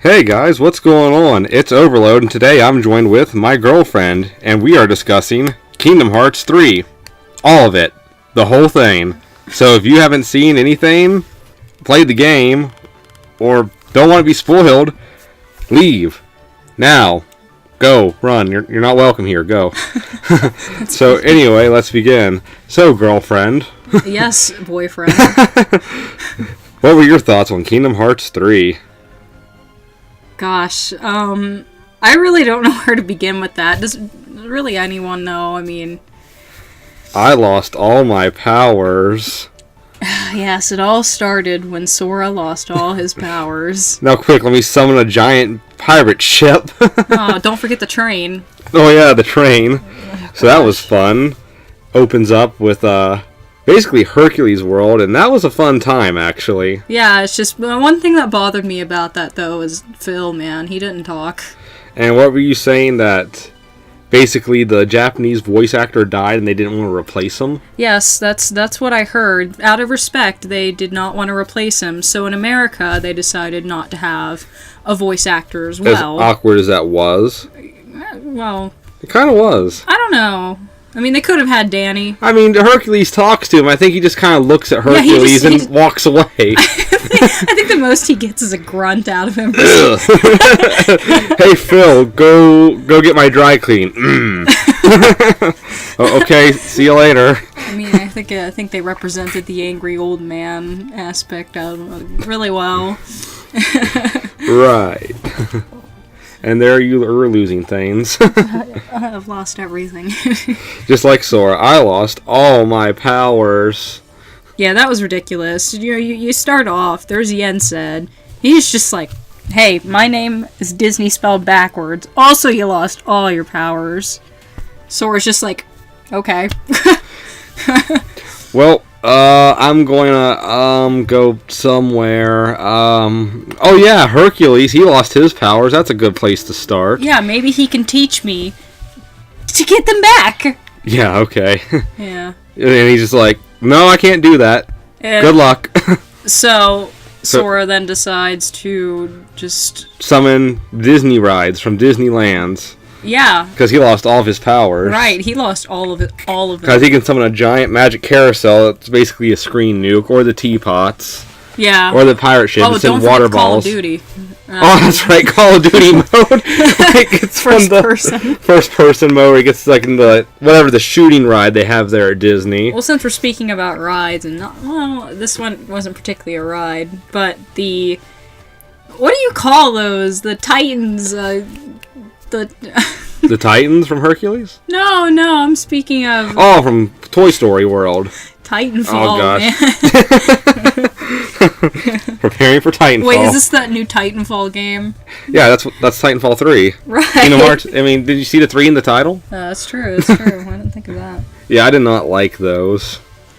Hey guys, what's going on? It's Overload, and today I'm joined with my girlfriend, and we are discussing Kingdom Hearts 3. All of it. The whole thing. So if you haven't seen anything, played the game, or don't want to be spoiled, leave. Now. Go. Run. You're not welcome here. Go. So anyway, let's begin. So, girlfriend. Yes, boyfriend. What were your thoughts on Kingdom Hearts 3? Gosh, I really don't know where to begin with that. Does really anyone know? I mean... I lost all my powers. Yes, it all started when Sora lost all his powers. Now quick, let me summon a giant pirate ship. Oh, don't forget the train. Oh yeah, the train. So that was fun. Opens up with, basically Hercules World, and that was a fun time, actually. Yeah, it's just one thing that bothered me about that, though, is Phil, man. He didn't talk. And what were you saying, that basically the Japanese voice actor died and they didn't want to replace him? Yes, that's what I heard. Out of respect, they did not want to replace him. So in America, they decided not to have a voice actor as well. As awkward as that was. Well... It kind of was. I don't know. I mean, they could have had Danny. I mean, Hercules talks to him. I think he just kind of looks at Hercules and walks away. I think the most he gets is a grunt out of him. Hey, Phil, go get my dry clean. Oh, okay, see you later. I mean, I think they represented the angry old man aspect of it really well. Right. And there you are losing things. I've lost everything. Just like Sora, I lost all my powers. Yeah, that was ridiculous. You start off, there's Yen said. He's just like, hey, my name is Disney spelled backwards. Also, you lost all your powers. Sora's just like, okay. Well, I'm going to, go somewhere. Oh yeah, Hercules, he lost his powers. That's a good place to start. Yeah, maybe he can teach me to get them back. Yeah, okay. Yeah. And he's just like, no, I can't do that. Good luck. So, Sora then decides to just... summon Disney rides from Disneyland's. Yeah. Because he lost all of his powers. Right, he lost all of it. Because he can summon a giant magic carousel that's basically a screen nuke, or the teapots. Yeah. Or the pirate ship that's in water balls. Call of Duty. Oh, that's right, Call of Duty mode. Like, it's first person. First person mode where he gets like in the whatever the shooting ride they have there at Disney. Well, since we're speaking about rides, and this one wasn't particularly a ride, but the what do you call those? The Titans. The Titans from Hercules? No, I'm speaking of... Oh, from Toy Story World. Titanfall, oh, gosh. Man. Preparing for Titanfall. Wait, is this that new Titanfall game? Yeah, that's Titanfall 3. Right. Kingdom Hearts, I mean, did you see the 3 in the title? That's true. I didn't think of that. Yeah, I did not like those.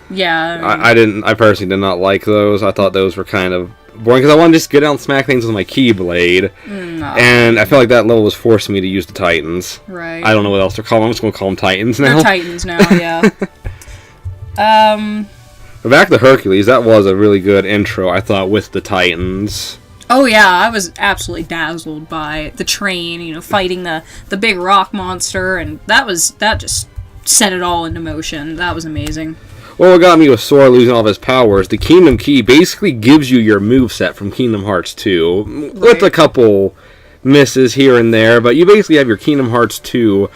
Yeah. I personally did not like those. I thought those were kind of boring, because I wanted to just get out and smack things with my Keyblade. No. And I felt like that level was forcing me to use the Titans. Right. I don't know what else to call them. I'm just going to call them Titans now. They're Titans now, yeah. But back to Hercules, that was a really good intro, I thought, with the Titans. Oh yeah, I was absolutely dazzled by the train, fighting the big rock monster, and that just set it all into motion. That was amazing. Well, what got me with Sora losing all of his powers, the Kingdom Key basically gives you your moveset from Kingdom Hearts 2, right, with a couple misses here and there, but you basically have your Kingdom Hearts 2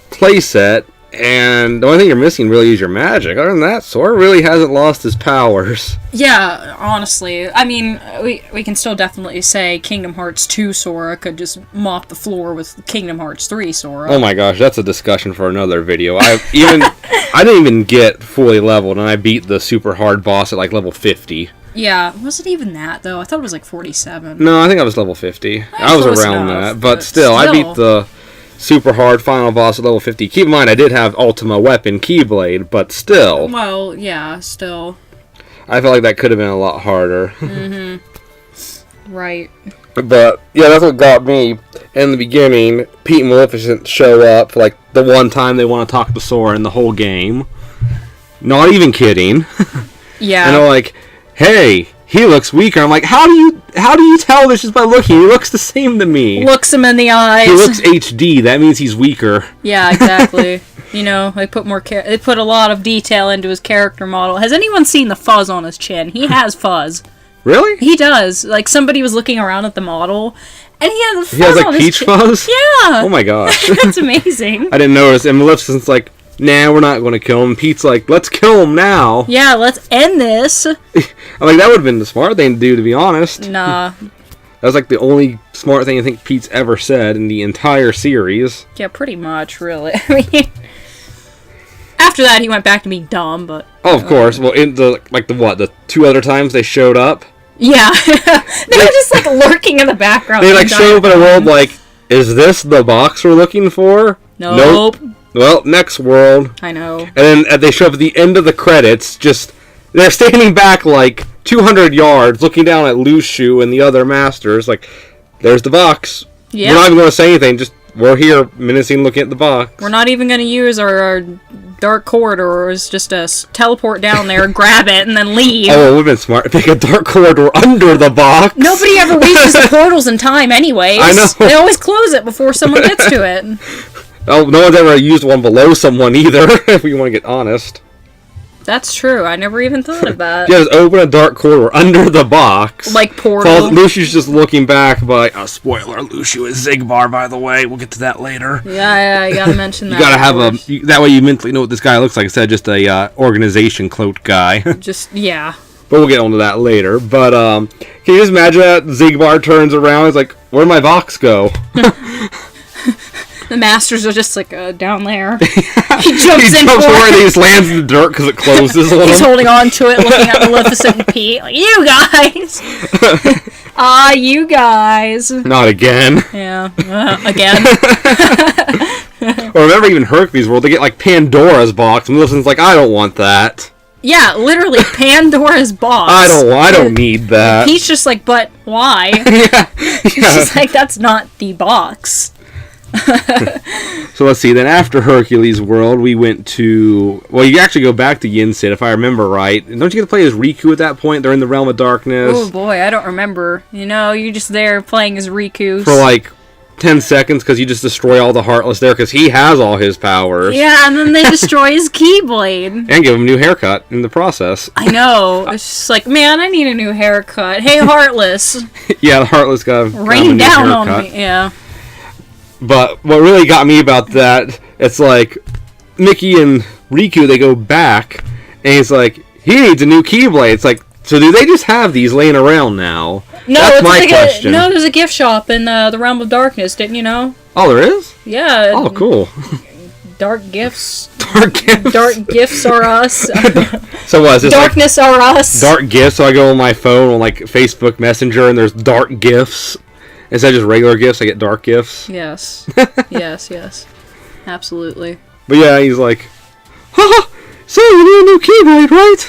playset, and the only thing you're missing really is your magic. Other than that, Sora really hasn't lost his powers. Yeah, honestly. I mean, we can still definitely say Kingdom Hearts 2 Sora could just mop the floor with Kingdom Hearts 3 Sora. Oh my gosh, that's a discussion for another video. I didn't even get fully leveled, and I beat the super hard boss at like level 50. Yeah, was it even that, though? I thought it was like 47. No, I think I was level 50. I was around that, but still, I beat the super hard final boss at level 50. Keep in mind, I did have Ultima Weapon Keyblade, but still. Well, yeah, still. I felt like that could have been a lot harder. Mm-hmm. Right. But, yeah, that's what got me. In the beginning, Pete and Maleficent show up for, like, the one time they want to talk to Sora in the whole game. Not even kidding. Yeah. And they're like, hey, he looks weaker. I'm like, how do you tell this just by looking? He looks the same to me. Looks him in the eyes. He looks HD. That means he's weaker. Yeah, exactly. They put they put a lot of detail into his character model. Has anyone seen the fuzz on his chin? He has fuzz. Really? He does. Like, somebody was looking around at the model, and he has fuzz He has, like, on peach his fuzz? Yeah. Oh, my gosh. That's amazing. I didn't notice. And Maleficent's like, nah, we're not going to kill him. Pete's like, let's kill him now. Yeah, let's end this. I'm like, that would have been the smart thing to do, to be honest. Nah. That was, like, the only smart thing I think Pete's ever said in the entire series. Yeah, pretty much, really. I mean, after that, he went back to being dumb, but... Oh, of course. Well, in the 2 other times they showed up? Yeah. They were just, like, lurking in the background. They, like, show up in a world like, is this the box we're looking for? Nope. Well, next world. I know. And then they show up at the end of the credits, they're standing back, like, 200 yards, looking down at Lushu and the other masters, like, there's the box. Yeah. We're not even going to say anything, just, we're here, menacing, looking at the box. We're not even going to use our dark corridors just to teleport down there, grab it, and then leave. Oh, it would have been smart to make a dark corridor under the box. Nobody ever reaches the portals in time anyways. I know. They always close it before someone gets to it. Oh, no one's ever used one below someone either, if we want to get honest. That's true. I never even thought of that. Yeah, just open a dark corridor under the box. Like Portal. Lushu's just looking back, but spoiler, Lushu is Xigbar, by the way. We'll get to that later. Yeah, you gotta mention that. You gotta have that way you mentally know what this guy looks like instead of just a organization cloaked guy. Yeah. But we'll get onto that later. But can you just imagine that Xigbar turns around, he's like, where'd my box go? The masters are just like down there. He jumps in jumps for forward and it. he just lands in the dirt because it closes on He's him. holding on to it, looking at Maleficent and Pete. Like, you guys! You guys! Not again. Yeah, again. Or remember even Hercules World, they get like Pandora's box, and Maleficent's like, I don't want that. Yeah, literally, Pandora's box. I don't need that. Pete's just like, but why? Yeah. She's like, that's not the box. So let's see, then after Hercules World, we went to... Well, you actually go back to Yin-Sid, if I remember right. Don't you get to play as Riku at that point? They're in the Realm of Darkness. Oh boy, I don't remember. You're just there playing as Riku. For like 10 seconds, because you just destroy all the Heartless there, because he has all his powers. Yeah, and then they destroy his Keyblade. And give him a new haircut in the process. I know. It's just like, man, I need a new haircut. Hey, Heartless. Yeah, the Heartless got Rain down on me. Yeah. But what really got me about that, it's like, Mickey and Riku, they go back, and he's like, he needs a new Keyblade. It's like, so do they just have these laying around now? No, That's it's my like question. no, there's a gift shop in the Realm of Darkness, didn't you know? Oh, there is? Yeah. Oh, cool. Dark gifts. Dark gifts. Dark gifts are us. So what, is this Darkness are us. dark gifts? So I go on my phone on like Facebook Messenger, and there's dark gifts. Instead of just regular gifts, I get dark gifts. Yes. yes. Absolutely. But yeah, he's like, haha, so you need a new Keyblade, right?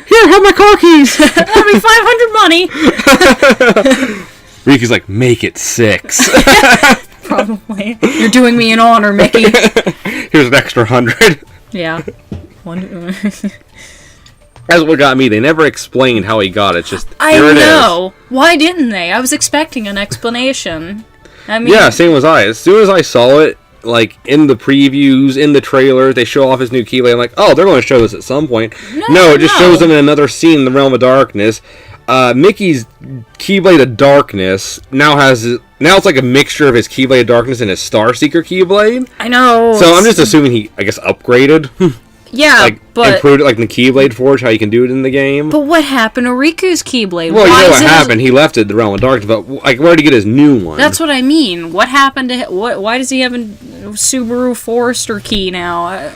Here, have my car keys. That'll be 500 money. Riku's like, make it 6. Probably. You're doing me an honor, Mickey. Here's an extra 100. Yeah. That's what got me. They never explained how he got it. Just I here it know. Why didn't they? I was expecting an explanation. I mean, yeah, same as I. As soon as I saw it, like in the previews, in the trailer, they show off his new Keyblade. I'm like, oh, they're going to show this at some point. No, it just shows them in another scene in the Realm of Darkness. Mickey's Keyblade of Darkness now it's like a mixture of his Keyblade of Darkness and his Starseeker Keyblade. I know. So I'm just assuming he, I guess, upgraded. Yeah, like, but improved it like in the Keyblade Forge, how you can do it in the game. But what happened to Riku's Keyblade? Well, you know what happened. He left it the Realm of Darkness, but like, where did he get his new one? That's what I mean. What happened to why does he have a Subaru Forester key now?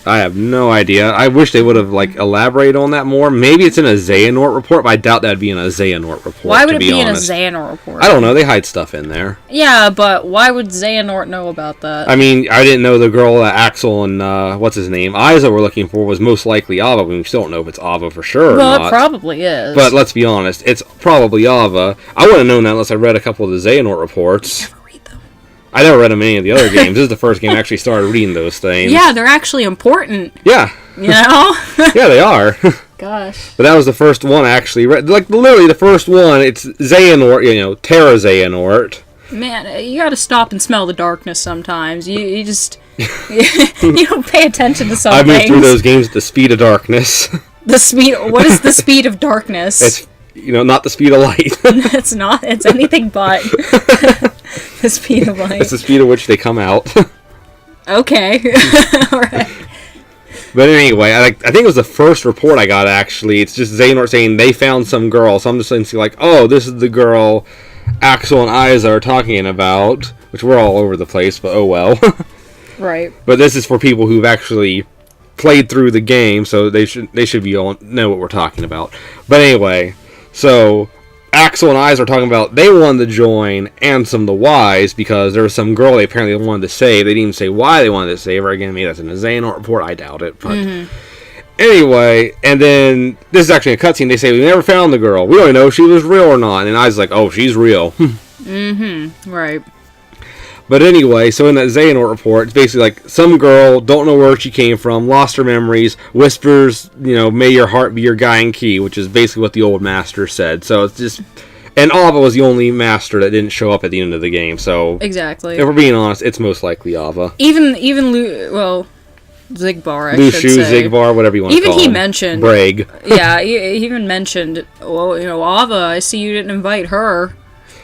I have no idea. I wish they would have like elaborated on that more. Maybe it's in a Xehanort report, but I doubt that'd be in a Xehanort report. Why would it be honest. In a Xehanort report? I don't know. They hide stuff in there. Yeah, but why would Xehanort know about that? I mean, I didn't know the girl that Axel and what's his name, Isa were looking for was most likely Ava. We still don't know if it's Ava for sure. Well, or not. It probably is. But let's be honest, it's probably Ava. I wouldn't have known that unless I read a couple of the Xehanort reports. I never read them in any of the other games. This is the first game I actually started reading those things. Yeah, they're actually important. Yeah. You know? Yeah, they are. gosh. But that was the first one I actually read. Like, literally the first one, it's Xehanort, Terra Xehanort. Man, you gotta stop and smell the darkness sometimes. You just... you don't pay attention to some I moved things. through those games at the speed of darkness. What is the speed of darkness? It's, not the speed of light. It's not. It's anything but the speed of light. It's the speed at which they come out. Okay. Alright. But anyway, I think it was the first report I got, actually. It's just Xehanort saying they found some girl. So I'm just thinking, like, oh, this is the girl Axel and Isa are talking about. Which we're all over the place, but oh well. Right. But this is for people who've actually played through the game, so they should be all know what we're talking about. But anyway, so Axel and Isa are talking about they wanted to join Ansem the Wise because there was some girl they apparently wanted to save. They didn't even say why they wanted to save her. Again, maybe that's in a Xehanort report. I doubt it. But anyway, and then this is actually a cutscene. They say we never found the girl. We don't even know if she was real or not. And Isa's like, oh, she's real. Right. But anyway, so in that Xehanort report, it's basically like some girl, don't know where she came from, lost her memories, whispers, may your heart be your guiding key, which is basically what the old master said. So it's just... And Ava was the only master that didn't show up at the end of the game, so... Exactly. If we're being honest, it's most likely Ava. Even Zigbar, I should say. Zigbar, whatever you want to call him. Even he mentioned... Brag. Yeah, he even mentioned, Ava, I see you didn't invite her.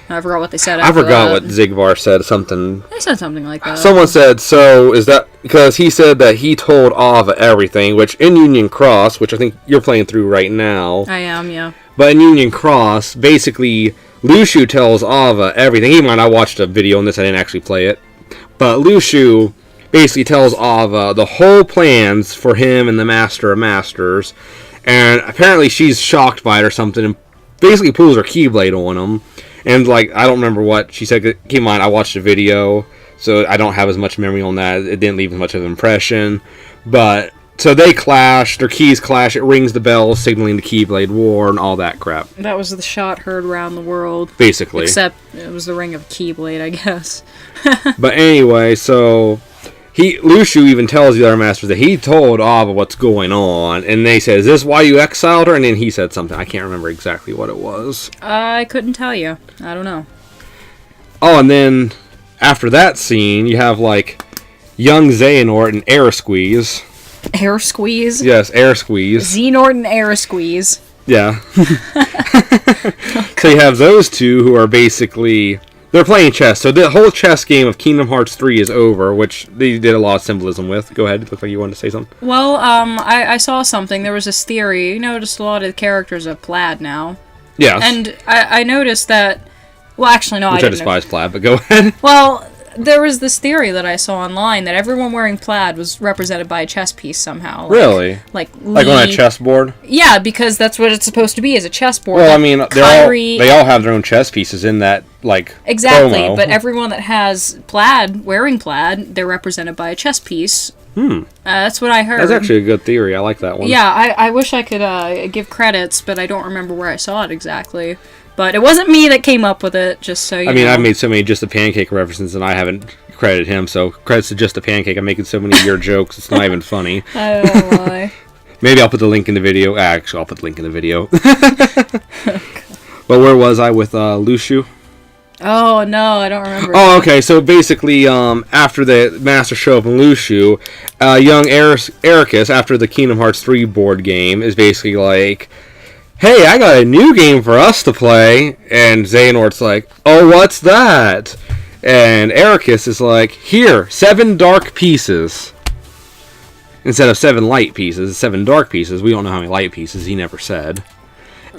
I forgot what they said after I forgot that. what Zigbar said, something... They said something like that. Someone said, so, is that... Because he said that he told Ava everything, which in Union Cross, which I think you're playing through right now... I am, yeah. But in Union Cross, basically, Lushu tells Ava everything. Even when I watched a video on this, I didn't actually play it. But Lushu basically tells Ava the whole plans for him and the Master of Masters. And apparently she's shocked by it or something, and basically pulls her Keyblade on him. And, I don't remember what she said. Keep in mind, I watched a video, so I don't have as much memory on that. It didn't leave as much of an impression. But, so they clash, their keys clash, it rings the bell, signaling the Keyblade War, and all that crap. That was the shot heard around the world. Basically. Except it was the ring of Keyblade, I guess. But anyway, so... Lushu even tells the other masters that he told Ava what's going on, and they said, is this why you exiled her? And then he said something. I can't remember exactly what it was. I couldn't tell you. I don't know. Oh, and then after that scene, you have, young Xehanort and Air Squeeze. Air Squeeze? Yes, Air Squeeze. Xehanort and Air Squeeze. Yeah. So you have those two who are basically... They're playing chess, so the whole chess game of Kingdom Hearts 3 is over, which they did a lot of symbolism with. Go ahead, it looked like you wanted to say something. Well, I saw something. There was this theory. You noticed a lot of the characters are plaid now. Yeah. And I noticed that... Well, actually, no, I didn't. Which I despise plaid, but go ahead. Well, there was this theory that I saw online that everyone wearing plaid was represented by a chess piece somehow. Really? Like on a chessboard? Yeah, because that's what it's supposed to be, is a chessboard. Well, I mean, they all have their own chess pieces in that, Exactly, promo. but everyone that has plaid, wearing plaid, they're represented by a chess piece. That's what I heard. That's actually a good theory. I like that one. Yeah, I wish I could give credits, but I don't remember where I saw it exactly. But it wasn't me that came up with it, just so you know. I mean, I've made so many Just a Pancake references, and I haven't credited him, so credits to Just a Pancake. I'm making so many of your jokes, it's not even funny. I don't know why. Maybe I'll put the link in the video. Actually, I'll put the link in the video. But where was I with Lushu? Oh, no, I don't remember. Oh, okay, so basically, after the Master show up in Lushu, young Ericus, after the Kingdom Hearts 3 board game, is basically like... Hey, I got a new game for us to play. And Xehanort's like, oh, what's that? And Ericus is like, here, 7 dark pieces. Instead of 7 light pieces, 7 dark pieces. We don't know how many light pieces, he never said.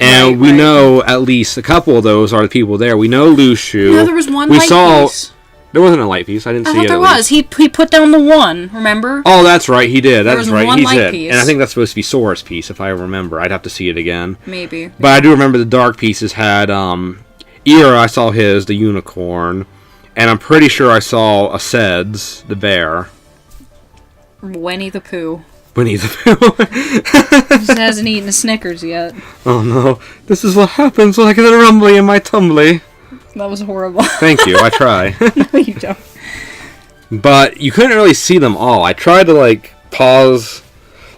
And we know at least a couple of those are the people there. We know Lushu. No, there was one light piece. There wasn't a light piece. I didn't see it. I thought there was. He put down the one, remember? Oh, that's right. He did. That's right. One He's light it. piece. And I think that's supposed to be Sora's piece, if I remember. I'd have to see it again. Maybe. But I do remember the dark pieces had Ira. I saw his, the unicorn, and I'm pretty sure I saw Ased's, the bear. Winnie the Pooh. Winnie the Pooh. Just hasn't eaten a Snickers yet. Oh no! This is what happens when I get a rumbly in my tumbly. That was horrible. Thank you. I try. No, you don't. But you couldn't really see them all. I tried to pause.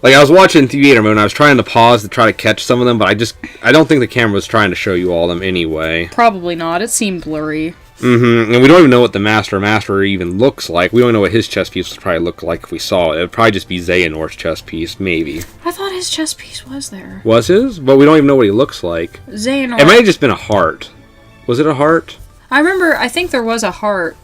Like, I was watching theater mode, and I was trying to pause to try to catch some of them, but I don't think the camera was trying to show you all of them anyway. Probably not. It seemed blurry. Mm-hmm. And we don't even know what the Master even looks like. We don't know what his chess piece would probably look like if we saw it. It would probably just be Xehanort's chess piece, maybe. I thought his chess piece was there. Was his? But we don't even know what he looks like. Xehanort. It might have just been a heart. Was it a heart? I think there was a heart.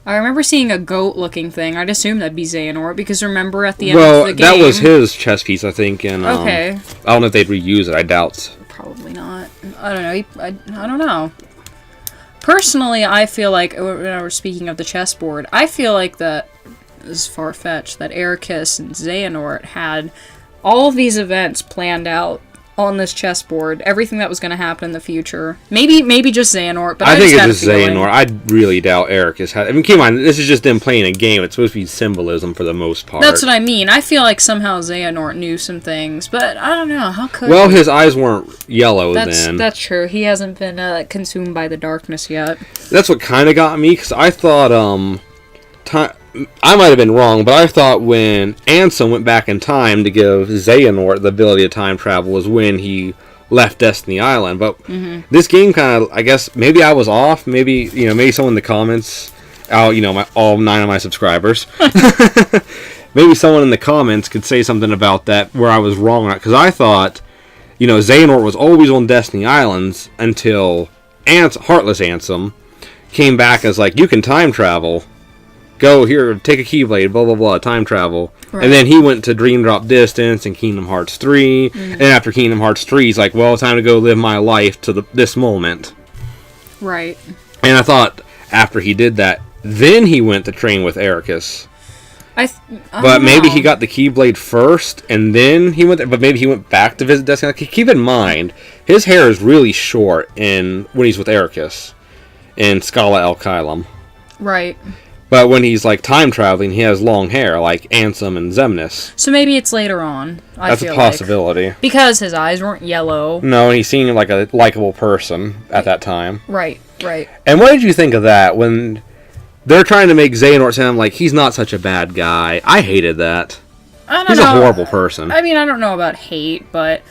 I remember seeing a goat-looking thing. I'd assume that'd be Xehanort, because remember at the end of the game... Well, that was his chess piece, I think, and okay. I don't know if they'd reuse it. I doubt. Probably not. I don't know. I don't know. Personally, I feel like, when I was speaking of the chessboard, I feel like that, this is far-fetched, that Ericus and Xehanort had all of these events planned out on this chessboard, everything that was going to happen in the future. Maybe just Xehanort, but I think just it's just Xehanort. I really doubt Ericus had... I mean, keep in mind, this is just them playing a game. It's supposed to be symbolism for the most part. That's what I mean. I feel like somehow Xehanort knew some things, but I don't know. How could... Well, his eyes weren't yellow then. That's true. He hasn't been consumed by the darkness yet. That's what kind of got me, because I thought, I might have been wrong, but I thought when Ansem went back in time to give Xehanort the ability to time travel was when he left Destiny Island. But this game kind of, I guess, maybe I was off. Maybe, maybe someone in the comments, all 9 of my subscribers, maybe someone in the comments could say something about that where I was wrong. Because I thought, Xehanort was always on Destiny Islands until Heartless Ansem came back as like, you can time travel. Go here, take a Keyblade, blah, blah, blah, time travel. Right. And then he went to Dream Drop Distance and Kingdom Hearts 3. And after Kingdom Hearts 3, he's like, well, time to go live my life to this moment. Right. And I thought after he did that, then he went to train with Ericus. But maybe he got the Keyblade first, and then he went there. But maybe he went back to visit Destiny. Keep in mind, his hair is really short when he's with Ericus in Scala El Kylum. Right. But when he's, like, time traveling, he has long hair, like Ansem and Xemnas. So maybe it's later on, That's a possibility. Like. Because his eyes weren't yellow. No, and he seemed like a likable person at that time. Right. And what did you think of that when they're trying to make Xehanort sound like he's not such a bad guy? I hated that. He's a horrible person. I mean, I don't know about hate, but...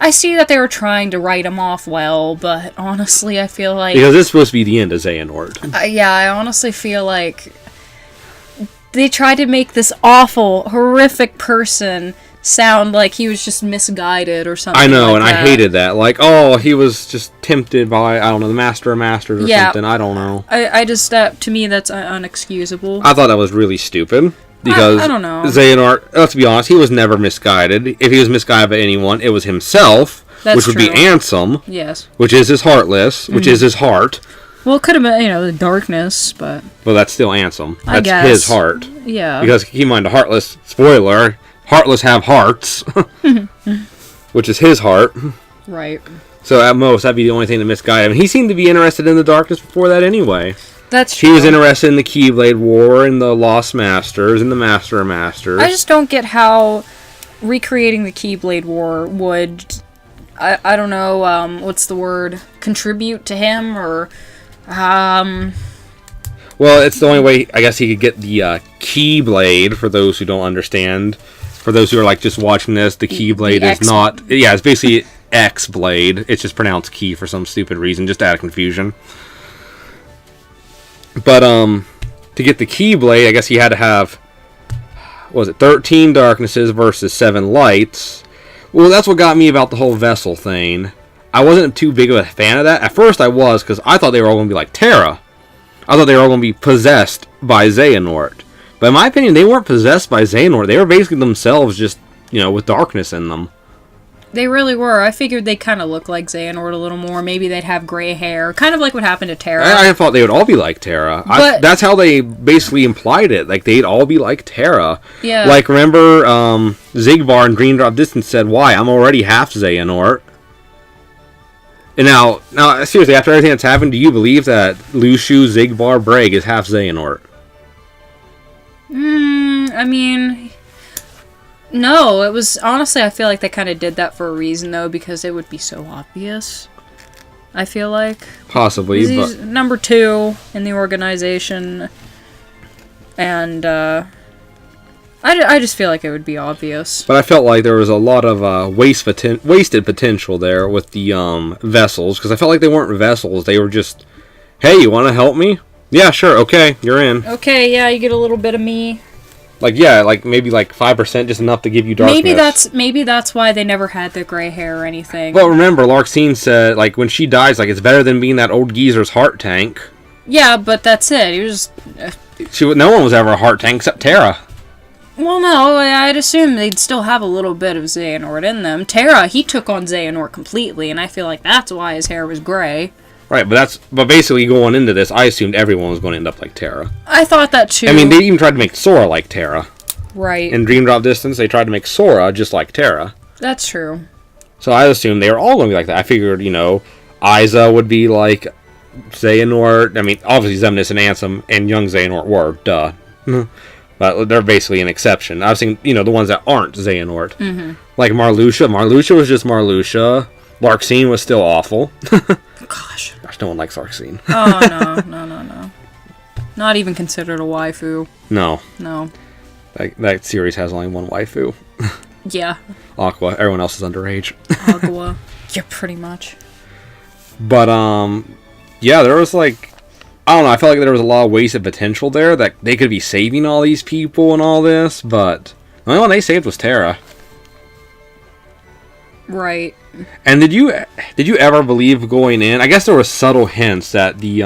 I see that they were trying to write him off well, but honestly, I feel like... Because this is supposed to be the end of Xehanort. Yeah, I honestly feel like... They tried to make this awful, horrific person sound like he was just misguided or something. I know, like and that. I hated that. Like, he was just tempted by, I don't know, the Master of Masters or something. I don't know. I just, to me, that's unexcusable. I thought that was really stupid. Because I don't know. Xehanort, let's be honest, he was never misguided. If he was misguided by anyone, it was himself, which would be Ansem. Yes. Which is his Heartless, which is his heart. Well, it could have been, the darkness, but... Well, that's still Ansem. That's I guess. his heart. Yeah. Because, keep in mind, the Heartless, spoiler, Heartless have hearts. Which is his heart. Right. So, at most, that'd be the only thing that misguided him. He seemed to be interested in the darkness before that anyway. That's true. He was interested in the Keyblade War, and the Lost Masters, and the Master of Masters. I just don't get how recreating the Keyblade War would... I don't know, what's the word? Contribute to him, or... Well, it's the only way, I guess, he could get the Keyblade, for those who don't understand. For those who are, like, just watching this, the Keyblade is not... Yeah, it's basically X-Blade. It's just pronounced Key for some stupid reason, just out of confusion. But, to get the Keyblade, I guess he had to have... What was it? 13 darknesses versus 7 lights. Well, that's what got me about the whole vessel thing. I wasn't too big of a fan of that. At first I was, because I thought they were all going to be like Terra. I thought they were all going to be possessed by Xehanort. But in my opinion, they weren't possessed by Xehanort. They were basically themselves just, with darkness in them. They really were. I figured they kind of look like Xehanort a little more. Maybe they'd have gray hair. Kind of like what happened to Terra. I thought they would all be like Terra. That's how they basically implied it. Like, they'd all be like Terra. Yeah. Like, remember, Xigbar in Dream Drop Distance said, why? I'm already half Xehanort. And now, seriously, after everything that's happened, do you believe that Lushu, Xigbar, Braig is half Xehanort? I mean... No, it was... Honestly, I feel like they kind of did that for a reason, though, because it would be so obvious. I feel like. Possibly, but... He's number 2 in the organization. And, I just feel like it would be obvious. But I felt like there was a lot of wasted potential there with the vessels, because I felt like they weren't vessels. They were just, hey, you want to help me? Yeah, sure, okay, you're in. Okay, yeah, you get a little bit of me. Like, yeah, like maybe like 5%, just enough to give you darkness. Maybe that's why they never had the gray hair or anything. Well, remember, Larxene said, like, when she dies, like, it's better than being that old geezer's heart tank. Yeah, but that's it. He was just... No one was ever a heart tank except Terra. Well, no, I'd assume they'd still have a little bit of Xehanort in them. Terra, he took on Xehanort completely, and I feel like that's why his hair was gray. Right, but basically going into this, I assumed everyone was going to end up like Terra. I thought that too. I mean, they even tried to make Sora like Terra. Right. In Dream Drop Distance, they tried to make Sora just like Terra. That's true. So I assumed they were all going to be like that. I figured, Aiza would be like Xehanort. I mean, obviously Xemnas and Ansem and young Xehanort were, duh. But they're basically an exception. I was thinking, the ones that aren't Xehanort. Mm-hmm. Like Marluxia. Marluxia was just Marluxia. Larxene was still awful. Gosh, no one likes Larxene. Oh, no. Not even considered a waifu. No. No. That series has only one waifu. Yeah. Aqua. Everyone else is underage. Aqua. Yeah, pretty much. But, yeah, there was like... I don't know, I felt like there was a lot of wasted potential there, that they could be saving all these people and all this, but the only one they saved was Terra. Right. And did you ever believe going in? I guess there were subtle hints that the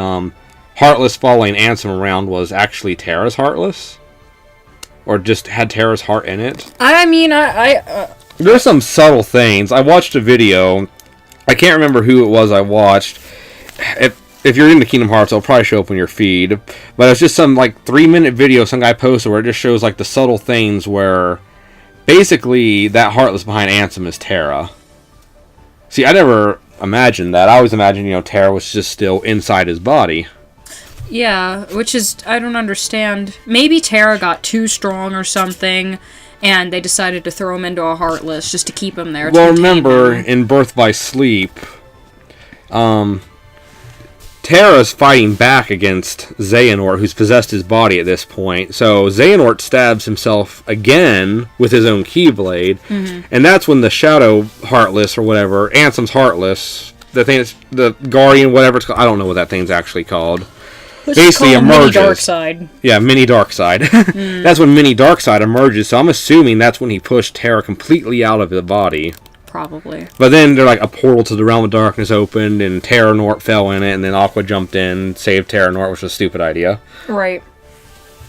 Heartless following Ansem around was actually Terra's Heartless, or just had Terra's heart in it. I mean, there's some subtle things. I watched a video. I can't remember who it was I watched. If you're into Kingdom Hearts, it'll probably show up on your feed. But it's just some, 3-minute video some guy posted where it just shows, the subtle things where basically that Heartless behind Ansem is Terra. See, I never imagined that. I always imagined, Terra was just still inside his body. Yeah, which is, I don't understand. Maybe Terra got too strong or something, and they decided to throw him into a Heartless just to keep him there. Well, remember, in Birth by Sleep, Terra's fighting back against Xehanort, who's possessed his body at this point. So Xehanort stabs himself again with his own Keyblade, and that's when the Shadow Heartless, or whatever, Ansem's Heartless, the thing that's the Guardian, whatever it's called, I don't know what that thing's actually called. Basically emerges. Mini Darkseid. Yeah, Mini Darkseid. That's when Mini Darkseid emerges, so I'm assuming that's when he pushed Terra completely out of the body. Probably. But then they're a portal to the Realm of Darkness opened, and Terranort fell in it, and then Aqua jumped in, saved Terranort, which was a stupid idea. Right.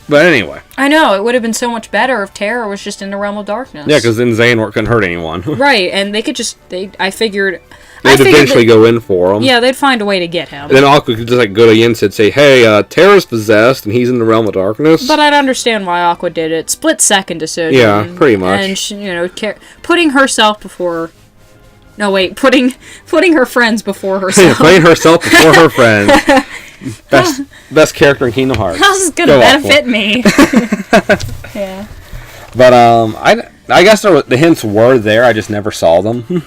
But anyway. I know, it would have been so much better if Terra was just in the Realm of Darkness. Yeah, because then Xehanort couldn't hurt anyone. Right, and they could just, I figured... They'd eventually go in for him. Yeah, they'd find a way to get him. And then Aqua could just go to Yensid and say, hey, Terra's possessed, and he's in the Realm of Darkness. But I'd understand why Aqua did it. Split-second decision. Yeah, pretty much. And, she, putting herself before... No, wait, putting her friends before herself. Putting herself before her friends. Best character in Kingdom Hearts. How's this gonna benefit me? Yeah. But, I guess the hints were there, I just never saw them.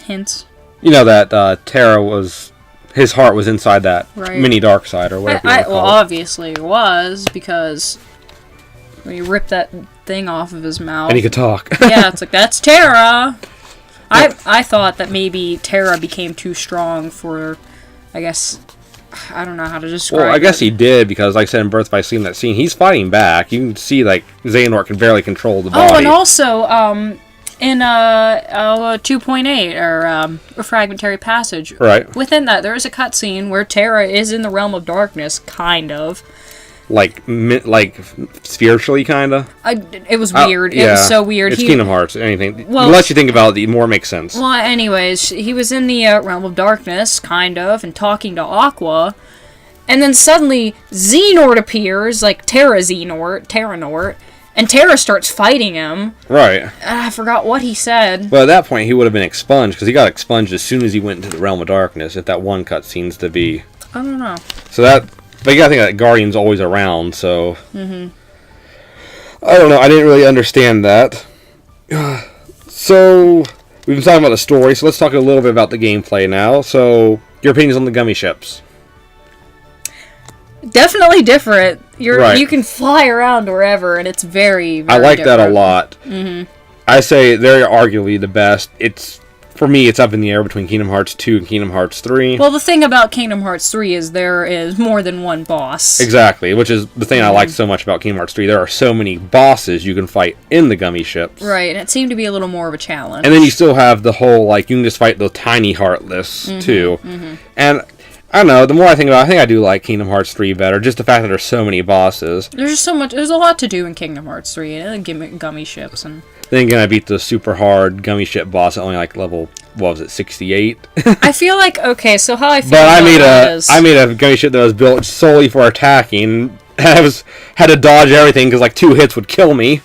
Hints? That Terra was... His heart was inside that Mini Darkseid, or whatever you want to call it. Well, obviously it was, because... when you rip that thing off of his mouth. And he could talk. Yeah, it's that's Terra! I thought that maybe Terra became too strong for, I guess, I don't know how to describe it. Well, I guess he did, because like I said in Birth by Sleep, that scene, he's fighting back. You can see, Xehanort can barely control the body. Oh, and also, in 2.8, or A Fragmentary Passage. Right. Within that, there is a cutscene where Terra is in the Realm of Darkness, kind of. Like spiritually, kind of? It was weird. Yeah. It was so weird. It's Kingdom Hearts. Anything. Well, the less you think about it, the more it makes sense. Well, anyways, he was in the Realm of Darkness, kind of, and talking to Aqua. And then suddenly, Xehanort appears, Terranort, and Terra starts fighting him. Right. I forgot what he said. Well, at that point, he would have been expunged, because he got expunged as soon as he went into the Realm of Darkness, if that one cut seems to be. I don't know. So that... But you gotta think that Guardian's always around, so... Mm-hmm. I don't know, I didn't really understand that. So, we've been talking about the story, so let's talk a little bit about the gameplay now. So, your opinions on the gummy ships? Definitely different. Right. You can fly around wherever, and it's very, very I like different. that a lot. Mm-hmm. I say they're arguably the best. For me, it's up in the air between Kingdom Hearts 2 and Kingdom Hearts 3. Well, the thing about Kingdom Hearts 3 is there is more than one boss. Exactly, which is the thing I like so much about Kingdom Hearts 3. There are so many bosses you can fight in the gummy ships. Right, and it seemed to be a little more of a challenge. And then you still have the whole, like, you can just fight the tiny Heartless, too. Mm-hmm. And, I don't know, the more I think about it, I think I do like Kingdom Hearts 3 better, just the fact that there's so many bosses. There's just so much, there's a lot to do in Kingdom Hearts 3, and gummy ships, and... Then again, I beat the super hard gummy ship boss at only, like, level, what was it, 68? I feel like, okay, so how I feel but about I made a gummy ship that was built solely for attacking. I had to dodge everything because like 2 hits would kill me.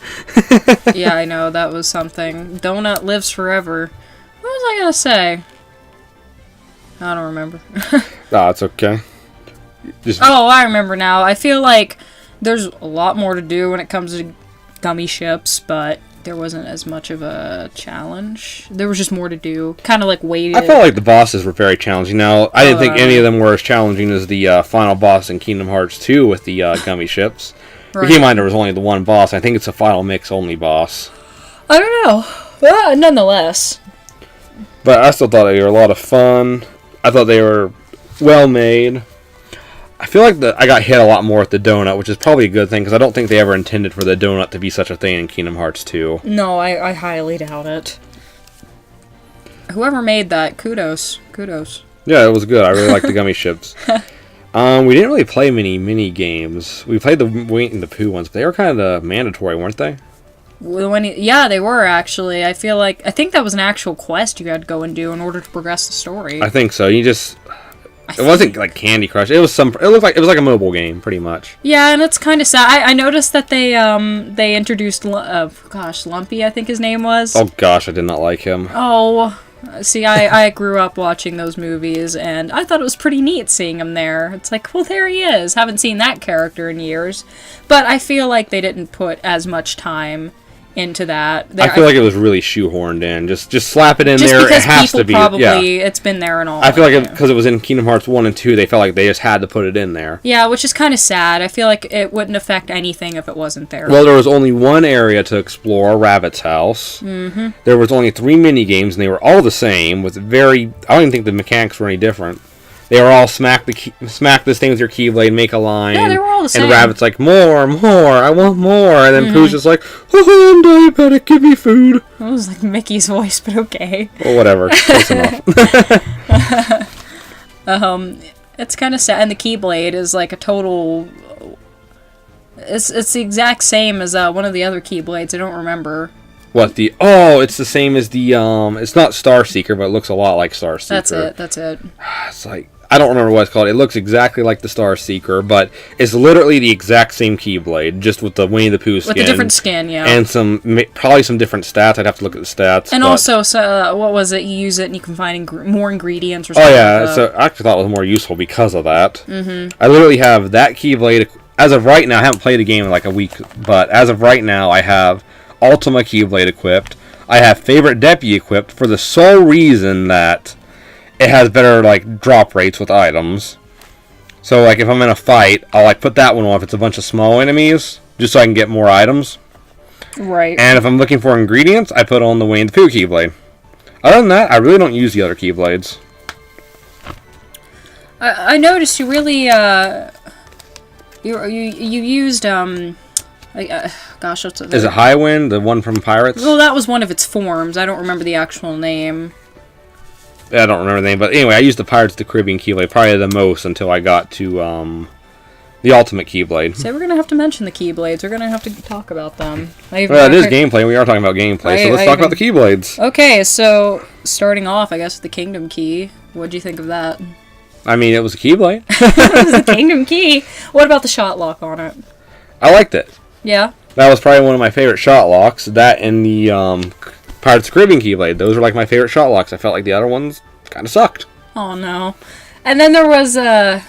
Yeah, I know, that was something. Donut lives forever. What was I gonna say? I don't remember. Oh, it's okay. Oh, I remember now. I feel like there's a lot more to do when it comes to gummy ships, but there wasn't as much of a challenge. There was just more to do. Kind of like waited. I felt like the bosses were very challenging. Now, I didn't think any of them were as challenging as the final boss in Kingdom Hearts 2 with the gummy ships. Right. Keep in mind there was only the one boss. I think it's a final mix only boss. I don't know. Well, nonetheless. But I still thought they were a lot of fun. I thought they were well made. I feel like I got hit a lot more with the donut, which is probably a good thing, because I don't think they ever intended for the donut to be such a thing in Kingdom Hearts 2. No, I highly doubt it. Whoever made that, kudos. Kudos. Yeah, it was good. I really liked the gummy ships. We didn't really play many mini games. We played the Winnie the Pooh ones, but they were kind of mandatory, weren't they? Yeah, they were, actually. I think that was an actual quest you had to go and do in order to progress the story. I think so. It wasn't like Candy Crush. It was like a mobile game, pretty much. Yeah, and it's kind of sad. I noticed that they introduced Lumpy, I think his name was. Oh gosh, I did not like him. Oh, see, I grew up watching those movies, and I thought it was pretty neat seeing him there. It's like, well, there he is. Haven't seen that character in years, but I feel like they didn't put as much time into that. I feel like it was really shoehorned in. Just slap it in just there. Because it has to be. Probably, it's been there and all. I feel like because it was in Kingdom Hearts 1 and 2, they felt like they just had to put it in there. Yeah, which is kind of sad. I feel like it wouldn't affect anything if it wasn't there. Well, there was only one area to explore, Rabbit's house. Mm-hmm. There was only 3 mini games, and they were all the same. I don't even think the mechanics were any different. They were all smack this thing with your Keyblade, make a line. Yeah, they were all the same. And Rabbit's like, more, I want more. And then Pooh's just like, oh, I'm diabetic, give me food. That was like Mickey's voice, but okay. Well, whatever. Close enough. It's kind of sad. And the Keyblade is like a total... It's the exact same as one of the other Keyblades. I don't remember. What, it's the same as the, it's not Star Seeker, but it looks a lot like Star Seeker. That's it. It's like, I don't remember what it's called. It looks exactly like the Star Seeker, but it's literally the exact same Keyblade, just with the Winnie the Pooh skin. With a different skin, yeah. And probably some different stats. I'd have to look at the stats. And also, what was it? You use it and you can find more ingredients or something. Oh, yeah. So I actually thought it was more useful because of that. Mm-hmm. I literally have that Keyblade. As of right now, I haven't played a game in like a week, but as of right now, I have Ultima Keyblade equipped. I have Favorite Deputy equipped for the sole reason that it has better like drop rates with items. So like if I'm in a fight, I'll like put that one on if it's a bunch of small enemies, just so I can get more items. Right. And if I'm looking for ingredients, I put on the Winnie the Pooh Keyblade. Other than that, I really don't use the other Keyblades. I noticed you really you used gosh, what's it? Is it Highwind, the one from Pirates? Well, that was one of its forms. I don't remember the actual name. I don't remember the name, but anyway, I used the Pirates of the Caribbean Keyblade probably the most until I got to the Ultimate Keyblade. So we're going to have to mention the Keyblades. We're going to have to talk about them. Well, it is gameplay. We are talking about gameplay, so let's talk about the Keyblades. Okay, so starting off, I guess, with the Kingdom Key. What'd you think of that? I mean, it was a Keyblade. It was a Kingdom Key. What about the shot lock on it? I liked it. Yeah? That was probably one of my favorite shot locks. That and the Pirates of the Caribbean Keyblade. Those were like my favorite shot locks. I felt like the other ones kind of sucked. Oh no! And then there was the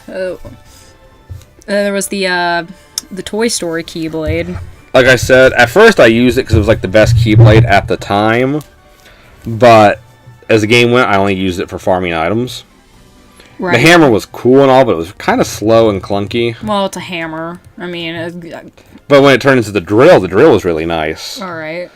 Toy Story Keyblade. Like I said, at first I used it because it was like the best Keyblade at the time. But as the game went, I only used it for farming items. The hammer was cool and all, but it was kind of slow and clunky. Well, it's a hammer. I mean... But when it turned into the drill was really nice. Alright.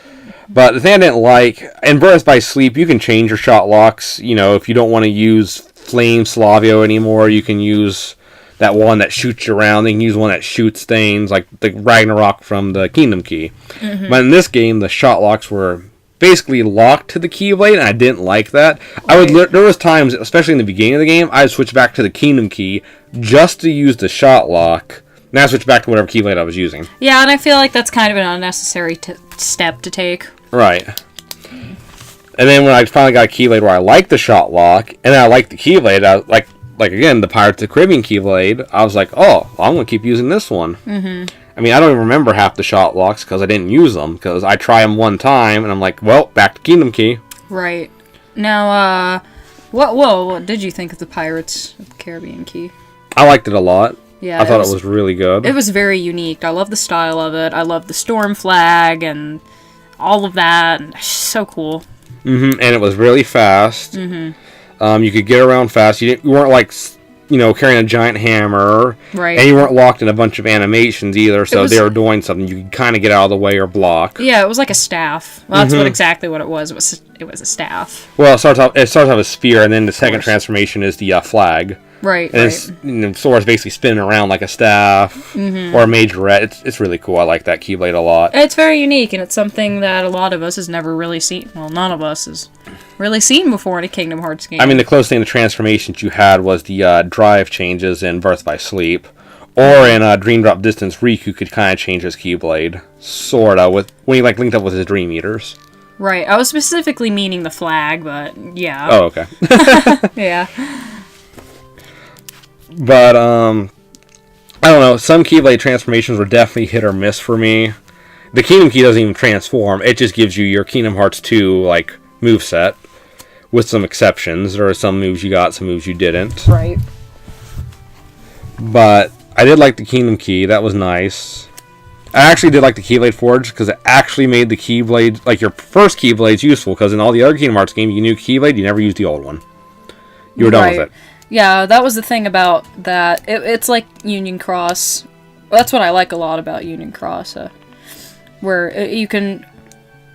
But the thing I didn't like, in Birth by Sleep, you can change your shot locks. You know, if you don't want to use Flame Slavio anymore, you can use that one that shoots you around. You can use one that shoots things, like the Ragnarok from the Kingdom Key. Mm-hmm. But in this game, the shot locks were basically locked to the Keyblade, and I didn't like that. Right. There was times, especially in the beginning of the game, I'd switch back to the Kingdom Key just to use the shot lock. Now I switch back to whatever Keyblade I was using. Yeah, and I feel like that's kind of an unnecessary step to take. Right. And then when I finally got a Keyblade where I liked the shot lock, and then I liked the Keyblade, I like again, the Pirates of the Caribbean Keyblade, I was like, oh, well, I'm going to keep using this one. Mm-hmm. I mean, I don't even remember half the shot locks because I didn't use them, because I try them one time, and I'm like, well, back to Kingdom Key. Right. Now, what did you think of the Pirates of the Caribbean Key? I liked it a lot. Yeah, I thought it was really good. It was very unique. I love the style of it. I love the storm flag and all of that. And it's so cool. Mm-hmm. And it was really fast. Mm-hmm. You could get around fast. You weren't like, carrying a giant hammer. Right. And you weren't locked in a bunch of animations either. So they were doing something. You could kind of get out of the way or block. Yeah, it was like a staff. Well, that's exactly what it was. It was a staff. Well, it starts off as a spear, and then the second transformation is the flag. Right, and Sora's basically spinning around like a staff or a majorette. It's really cool. I like that Keyblade a lot. It's very unique, and it's something that a lot of us has never really seen. Well, none of us has really seen before in a Kingdom Hearts game. I mean, the closest thing to transformations you had was the drive changes in Birth by Sleep. Or in Dream Drop Distance, Riku could kind of change his Keyblade. Sorta, when he linked up with his Dream Eaters. Right. I was specifically meaning the flag, but yeah. Oh, okay. Yeah. But, I don't know, some Keyblade transformations were definitely hit or miss for me. The Kingdom Key doesn't even transform, it just gives you your Kingdom Hearts 2, moveset, with some exceptions. There are some moves you got, some moves you didn't. Right. But I did like the Kingdom Key, that was nice. I actually did like the Keyblade Forge, because it actually made the Keyblade, your first Keyblades useful, because in all the other Kingdom Hearts games, you knew Keyblade, you never used the old one. You were done with it. Yeah, that was the thing about that. It's like Union Cross. That's what I like a lot about Union Cross, where you can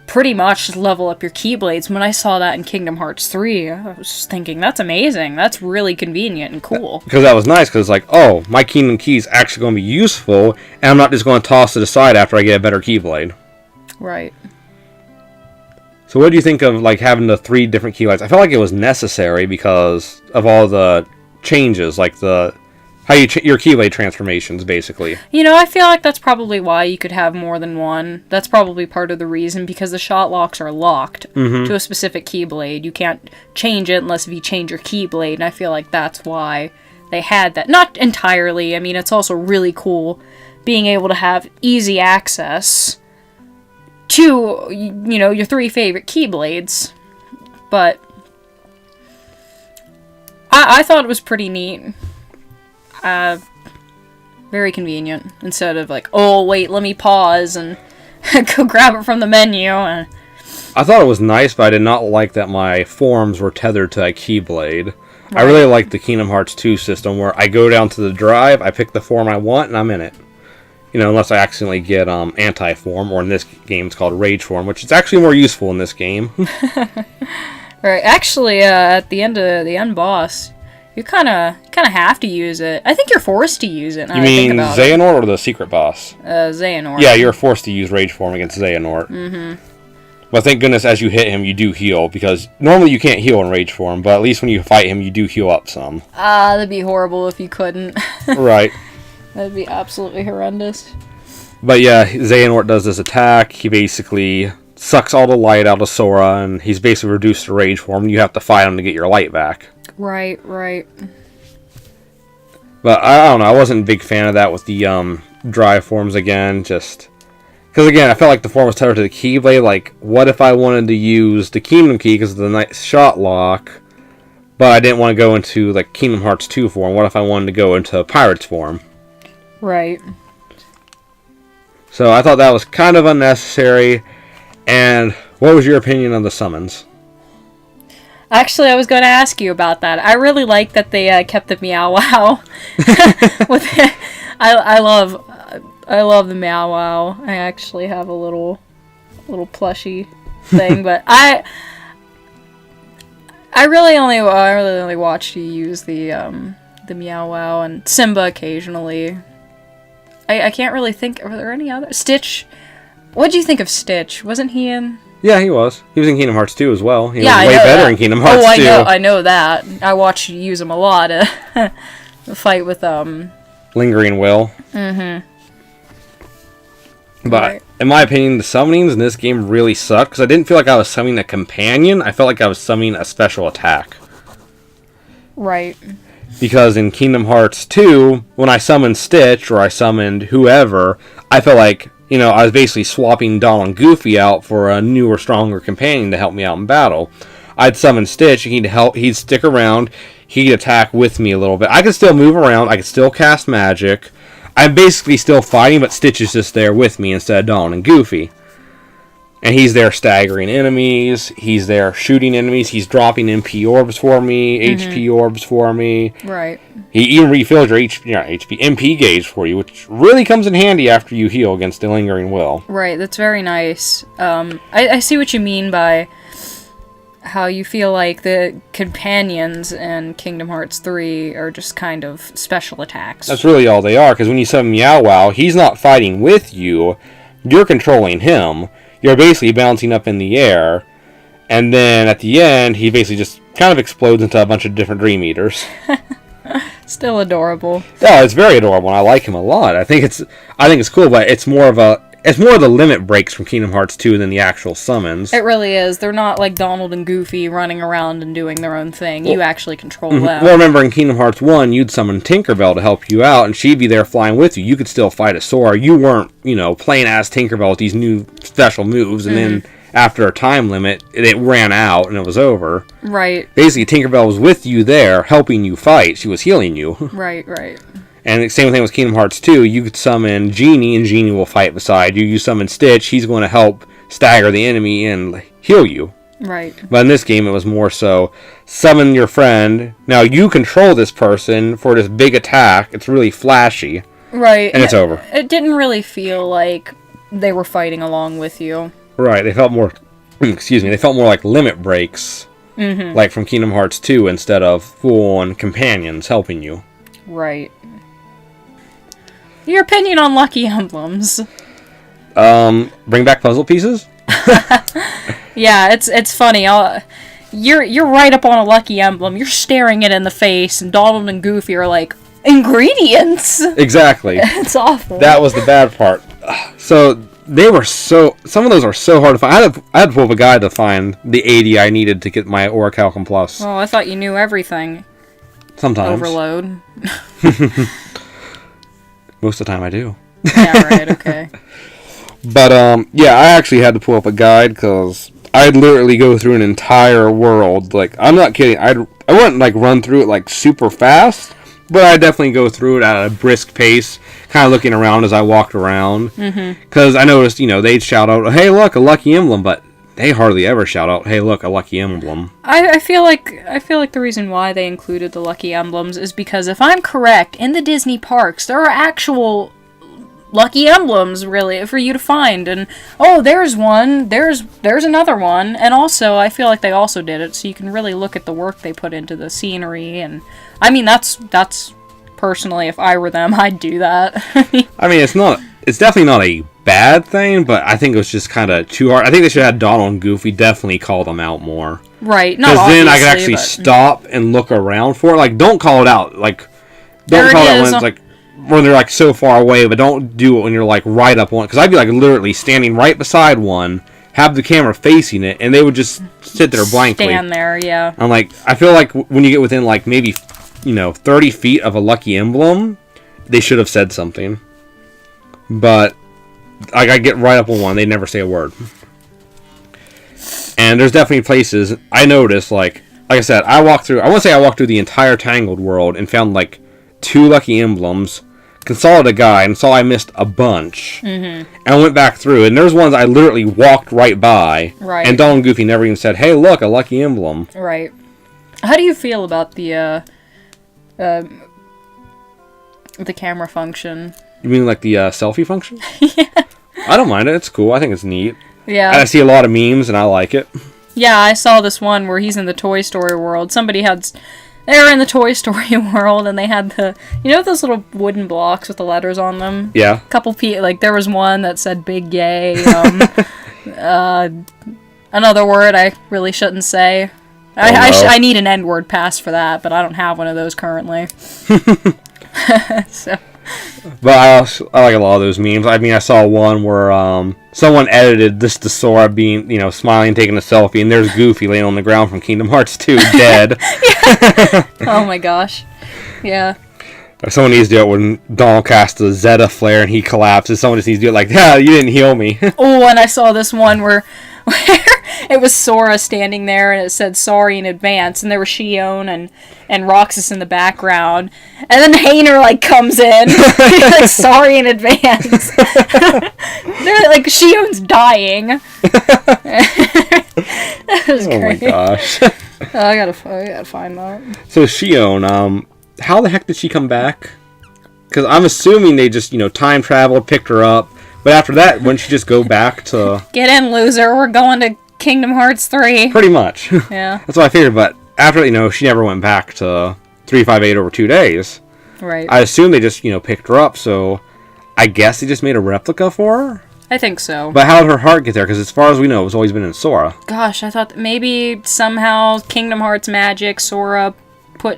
pretty much level up your Keyblades. When I saw that in Kingdom Hearts 3, I was just thinking, that's amazing. That's really convenient and cool. Because that was nice, because oh, my Kingdom Key is actually going to be useful, and I'm not just going to toss it aside after I get a better Keyblade. Right. So what do you think of having the 3 different Keyblades? I felt like it was necessary because of all the changes, your Keyblade transformations, basically. I feel like that's probably why you could have more than one. That's probably part of the reason, because the shot locks are locked to a specific Keyblade. You can't change it unless you change your Keyblade, and I feel like that's why they had that. Not entirely. I mean, it's also really cool being able to have easy access to, your 3 favorite Keyblades. But I thought it was pretty neat. Very convenient. Instead of oh, wait, let me pause and go grab it from the menu. I thought it was nice, but I did not like that my forms were tethered to a Keyblade. Right. I really like the Kingdom Hearts 2 system, where I go down to the drive, I pick the form I want, and I'm in it. Unless I accidentally get anti-form, or in this game it's called Rage Form, which is actually more useful in this game. Right. Actually, at the end boss, you kind of have to use it. I think you're forced to use it. You mean Xehanort or the secret boss? Xehanort. Yeah, you're forced to use Rage Form against Xehanort. Mm-hmm. But thank goodness as you hit him, you do heal, because normally you can't heal in Rage Form, but at least when you fight him, you do heal up some. That'd be horrible if you couldn't. Right. That'd be absolutely horrendous. But yeah, Xehanort does this attack. He basically sucks all the light out of Sora, and he's basically reduced to Rage Form. You have to fight him to get your light back. Right. But I don't know, I wasn't a big fan of that with the drive forms again, just... Because again, I felt like the form was tethered to the Keyblade, what if I wanted to use the Kingdom Key because of the nice shot lock, but I didn't want to go into, Kingdom Hearts 2 form? What if I wanted to go into Pirates form? Right. So I thought that was kind of unnecessary. And what was your opinion on the summons? Actually, I was going to ask you about that. I really like that they kept the Meow Wow. I love the Meow Wow. I actually have a little plushie thing, but I really only watched you use the Meow Wow and Simba occasionally. I can't really think. Are there any other? Stitch. What do you think of Stitch? Wasn't he in? Yeah, he was. He was in Kingdom Hearts 2 as well. He was way better in Kingdom Hearts 2. I know that. I watched you use him a lot. The fight with Lingering Will. Mm-hmm. But Right. in my opinion, the summonings in this game really suck because I didn't feel like I was summoning a companion. I felt like I was summoning a special attack. Right. Because in Kingdom Hearts 2, when I summoned Stitch or I summoned whoever, I felt like, I was basically swapping Donald and Goofy out for a newer, stronger companion to help me out in battle. I'd summon Stitch, he'd stick around, he'd attack with me a little bit. I could still move around, I could still cast magic. I'm basically still fighting, but Stitch is just there with me instead of Donald and Goofy. And he's there staggering enemies, he's there shooting enemies, he's dropping MP orbs for me, HP orbs for me. Right. He even refills your MP gauge for you, which really comes in handy after you heal against the Lingering Will. Right, that's very nice. I see what you mean by how you feel like the companions in Kingdom Hearts 3 are just kind of special attacks. That's really all they are, because when you summon Meow Wow, he's not fighting with you, you're controlling him. You're basically bouncing up in the air, and then at the end, he basically just kind of explodes into a bunch of different Dream Eaters. Still adorable. Yeah, it's very adorable, and I like him a lot. I think it's cool, but it's more of the limit breaks from Kingdom Hearts 2 than the actual summons. It really is. They're not like Donald and Goofy running around and doing their own thing. You actually control them. Well, remember in Kingdom Hearts 1, you'd summon Tinkerbell to help you out, and she'd be there flying with you. You could still fight a Sora. You weren't, playing as Tinkerbell with these new special moves, and then after a time limit, it ran out and it was over. Right. Basically, Tinkerbell was with you there, helping you fight. She was healing you. Right. And the same thing with Kingdom Hearts 2. You could summon Genie, and Genie will fight beside you. You summon Stitch, he's going to help stagger the enemy and heal you. Right. But in this game, it was more so, summon your friend. Now, you control this person for this big attack. It's really flashy. Right. And it's over. It didn't really feel like they were fighting along with you. Right. They felt more, they felt more like limit breaks. Mm-hmm. Like from Kingdom Hearts 2 instead of full-on companions helping you. Right. Your opinion on Lucky Emblems? Bring back puzzle pieces? Yeah, it's funny. You're right up on a Lucky Emblem. You're staring it in the face, and Donald and Goofy are like, ingredients! Exactly. It's awful. That was the bad part. So, some of those are so hard to find. I had to pull up a guide to find the 80 I needed to get my Orichalcum Plus. Oh, I thought you knew everything. Sometimes. Overload. Most of the time I do. Yeah, right, okay. But, yeah, I actually had to pull up a guide because I'd literally go through an entire world. Like, I'm not kidding. I wouldn't, run through it, super fast, but I'd definitely go through it at a brisk pace, kind of looking around as I walked around. Because I noticed, they'd shout out, hey, look, a Lucky Emblem, but they hardly ever shout out, hey, look, a Lucky Emblem. I feel like the reason why they included the Lucky Emblems is because, if I'm correct, in the Disney parks, there are actual Lucky Emblems, really, for you to find. And, oh, there's one, there's another one. And also, I feel like they also did it so you can really look at the work they put into the scenery. And, I mean, that's personally, if I were them, I'd do that. I mean, it's definitely not a bad thing, but I think it was just kind of too hard. I think they should have had Donald and Goofy definitely call them out more. Right, not because then I could actually stop and look around for it. Don't call it out. Don't call it when it's when they're so far away, but don't do it when you're right up on. Because I'd be literally standing right beside one, have the camera facing it, and they would just sit there blankly. Stand there, yeah. I'm I feel like when you get within maybe 30 feet of a Lucky Emblem, they should have said something. But I get right up on one, they never say a word. And there's definitely places I noticed, like I said, I walked through the entire Tangled world and found 2 Lucky Emblems, consulted a guide and saw I missed a bunch. And I went back through, and there's ones I literally walked right by. Right. And Donald and Goofy never even said, hey, look, a Lucky Emblem. Right. How do you feel about the camera function? You mean like the selfie function? Yeah. I don't mind it. It's cool. I think it's neat. Yeah. I see a lot of memes, and I like it. Yeah, I saw this one where he's in the Toy Story world. They were in the Toy Story world, and they had those little wooden blocks with the letters on them? Yeah. There was one that said big yay, another word I really shouldn't say. I need an N-word pass for that, but I don't have one of those currently. So. But I like a lot of those memes. I mean, I saw one where someone edited this to Sora being, smiling, taking a selfie, and there's Goofy laying on the ground from Kingdom Hearts 2, dead. Oh my gosh. Yeah. Someone needs to do it when Donald casts the Zeta flare and he collapses. Someone just needs to do it like, yeah, you didn't heal me. Oh, and I saw this one where it was Sora standing there and it said sorry in advance, and there were Shion and Roxas in the background, and then Hayner comes in like sorry in advance. They're like Shion's dying. That was great. My gosh. I gotta find that. So Shion, how the heck did she come back? Because I'm assuming they just time traveled, picked her up. But after that, wouldn't she just go back to... Get in, loser. We're going to Kingdom Hearts 3. Pretty much. Yeah. That's what I figured. But after, she never went back to 358 over 2 days. Right. I assume they just, picked her up. So I guess they just made a replica for her? I think so. But how did her heart get there? Because as far as we know, it's always been in Sora. Gosh, I thought that maybe somehow Kingdom Hearts magic, Sora put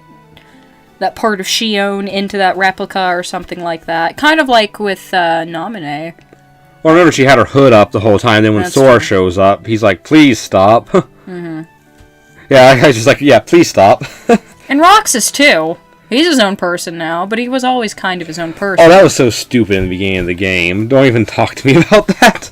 that part of Shion into that replica or something like that. Kind of like with Naminé. Well, I remember she had her hood up the whole time. Then when Sora shows up, he's like, please stop. Mm-hmm. Yeah, I was just like, yeah, please stop. And Roxas, too. He's his own person now, but he was always kind of his own person. Oh, that was so stupid in the beginning of the game. Don't even talk to me about that.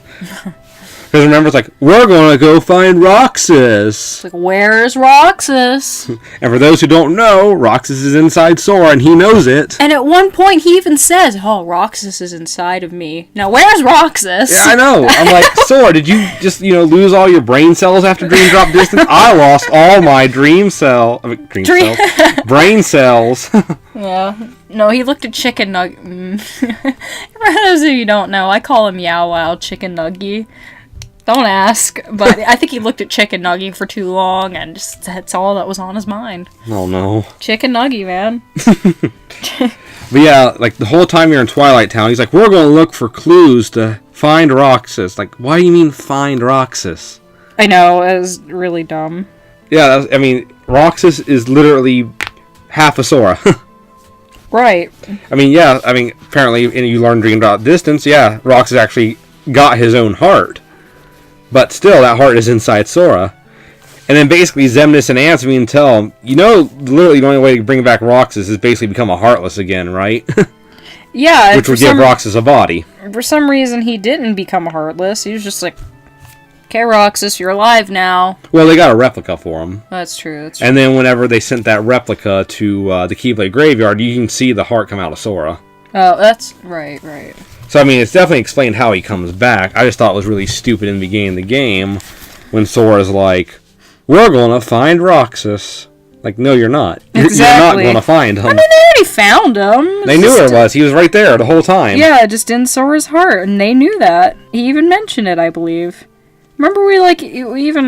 Because remember, it's like, we're going to go find Roxas. It's like, where's Roxas? And for those who don't know, Roxas is inside Sora, and he knows it. And at one point, he even says, oh, Roxas is inside of me. Now, where's Roxas? Yeah, I know. I'm like, Sora, did you just, lose all your brain cells after Dream Drop Distance? I lost all my brain cells. Yeah. No, he looked at Chicken Nugget. For those of you who don't know, I call him Yow Wow Chicken Nuggy. Don't ask, but I think he looked at Chicken Nuggy for too long, and just that's all that was on his mind. Oh, no. Chicken Nuggy, man. But yeah, the whole time you're in Twilight Town, he's like, we're going to look for clues to find Roxas. Like, why do you mean find Roxas? I know, it was really dumb. Yeah, Roxas is literally half a Sora. Right. Apparently, and you learn Dream Drop Distance, yeah, Roxas actually got his own heart. But still, that heart is inside Sora. And then basically, Xemnas and Ansem tell him, literally the only way to bring back Roxas is basically become a Heartless again, right? Yeah. Which would give Roxas a body. For some reason, he didn't become a Heartless. He was just like, okay, Roxas, you're alive now. Well, they got a replica for him. That's true. And then whenever they sent that replica to the Keyblade Graveyard, you can see the heart come out of Sora. Oh, that's right. So, it's definitely explained how he comes back. I just thought it was really stupid in the beginning of the game when Sora's like, we're going to find Roxas. Like, no, you're not. Exactly. You're not going to find him. They already found him. They knew where it was. He was right there the whole time. Yeah, just in Sora's heart, and they knew that. He even mentioned it, I believe. Remember we even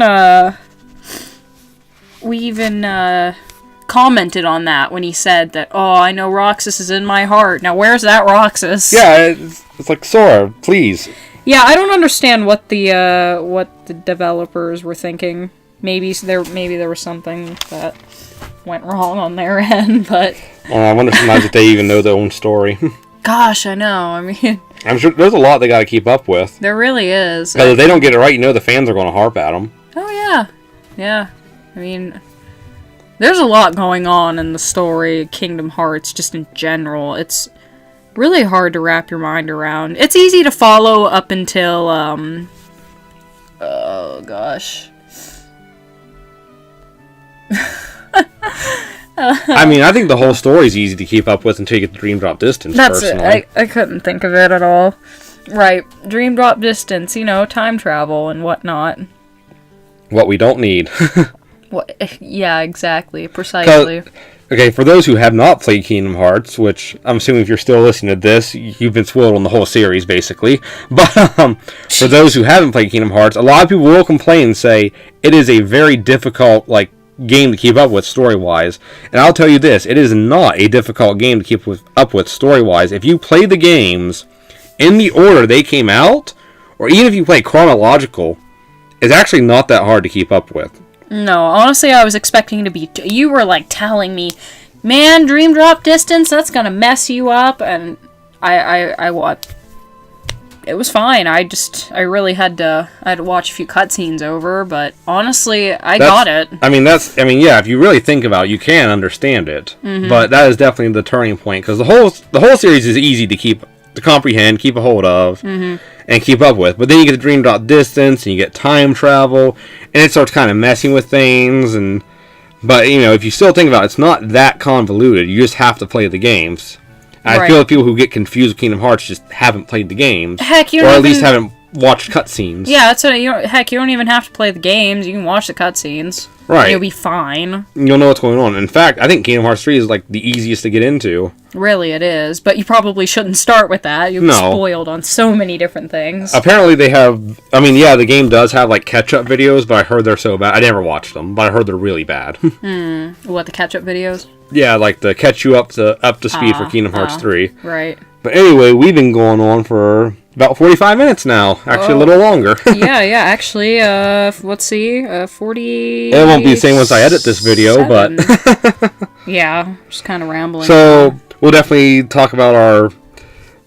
commented on that when he said that, oh, I know Roxas is in my heart. Now, where's that Roxas? Yeah, it's like, Sora, please. Yeah, I don't understand what the developers were thinking. Maybe there was something that went wrong on their end, but... I wonder sometimes if they even know their own story. Gosh, I know, I'm sure there's a lot they gotta keep up with. There really is. But if they don't get it right, the fans are gonna harp at them. Oh, yeah. Yeah. There's a lot going on in the story of Kingdom Hearts, just in general. It's really hard to wrap your mind around. It's easy to follow up until, oh, gosh. I think the whole story's easy to keep up with until you get to Dream Drop Distance, personally. It. I couldn't think of it at all. Right. Dream Drop Distance, time travel and whatnot. What we don't need. What? Yeah, exactly. Precisely. Okay, for those who have not played Kingdom Hearts, which I'm assuming if you're still listening to this, you've been spoiled on the whole series, basically. But for those who haven't played Kingdom Hearts, a lot of people will complain and say it is a very difficult, game to keep up with story-wise. And I'll tell you this, it is not a difficult game to keep up with story-wise. If you play the games in the order they came out, or even if you play chronological, it's actually not that hard to keep up with. No, honestly, I was expecting to be... You were, telling me, man, Dream Drop Distance, that's gonna mess you up, and I it was fine. I really had to watch a few cutscenes over, but honestly, I got it. Yeah, if you really think about it, you can understand it. Mm-hmm. But that is definitely the turning point, because the whole series is easy to comprehend, keep a hold of, and keep up with. But then you get the Dream Drop Distance, and you get time travel, and it starts kind of messing with things. But if you still think about it, it's not that convoluted. You just have to play the games. Right. I feel like people who get confused with Kingdom Hearts just haven't played the games. Heck, or at least haven't watched cutscenes. Yeah, that's what. You don't even have to play the games. You can watch the cutscenes. Right. You'll be fine. You'll know what's going on. In fact, I think Kingdom Hearts 3 is the easiest to get into. Really, it is. But you probably shouldn't start with that. You'll be spoiled on so many different things. Apparently they have... the game does have catch-up videos, but I heard they're so bad. I never watched them, but I heard they're really bad. What, the catch-up videos? Yeah, to catch you up to speed for Kingdom Hearts 3. Right. But anyway, we've been going on for about 45 minutes now. Actually, a little longer. yeah, actually, let's see, 40... It won't be the same once I edit this video, but... yeah, just kind of rambling. So, we'll definitely talk about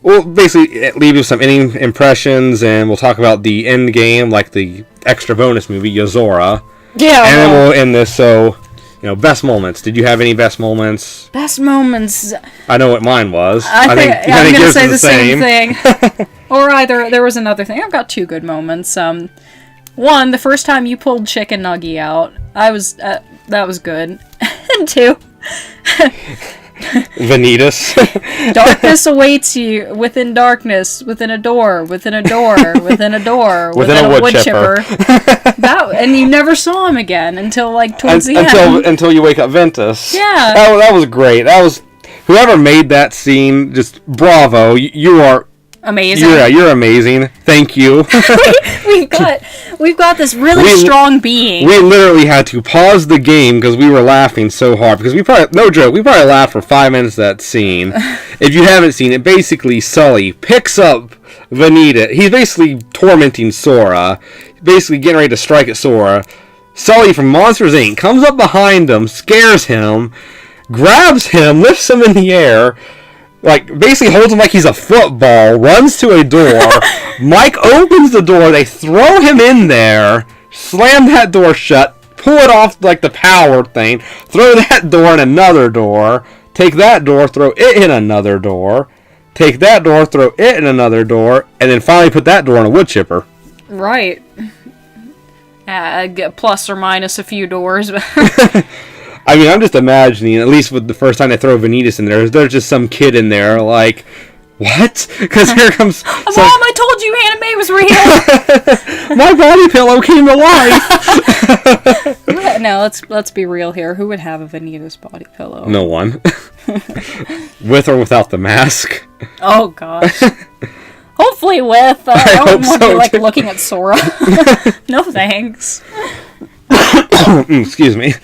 we'll basically leave you some ending impressions, and we'll talk about the end game, the extra bonus movie, Yozora. Yeah. And then we'll end this, so... best moments. Did you have any best moments? Best moments. I know what mine was. I think I'm going to say the same thing. Or there was another thing. I've got two good moments. One, the first time you pulled Chicken Nuggy out, that was good. And two, Vanitas. Darkness awaits you within darkness, within a door, within a door, within a door, within a wood chipper. And you never saw him again until towards the end. Until you wake up Ventus. Yeah. That was great. That was whoever made that scene. Just bravo. You are amazing. You're amazing. Thank you. we've got this really strong being. We literally had to pause the game because we were laughing so hard. Because we probably laughed for 5 minutes at that scene. If you haven't seen it, basically Sully picks up Vanita. He's basically tormenting Sora. Basically getting ready to strike at Sora. Sully from Monsters Inc. comes up behind him, scares him, grabs him, lifts him in the air, basically holds him like he's a football, runs to a door. Mike opens the door, they throw him in there, slam that door shut, pull it off the power thing, throw that door in another door, take that door, throw it in another door, take that door, throw it in another door, and then finally put that door in a wood chipper. Right. Get plus or minus a few doors. I'm just imagining, at least with the first time they throw Vanitas in there's just some kid in there what? Because here comes... Mom, I told you anime was real! My body pillow came to life! No, let's be real here. Who would have a Vanitas body pillow? No one. With or without the mask. Oh, gosh. Hopefully with. I don't want to be looking at Sora. No thanks. Excuse me.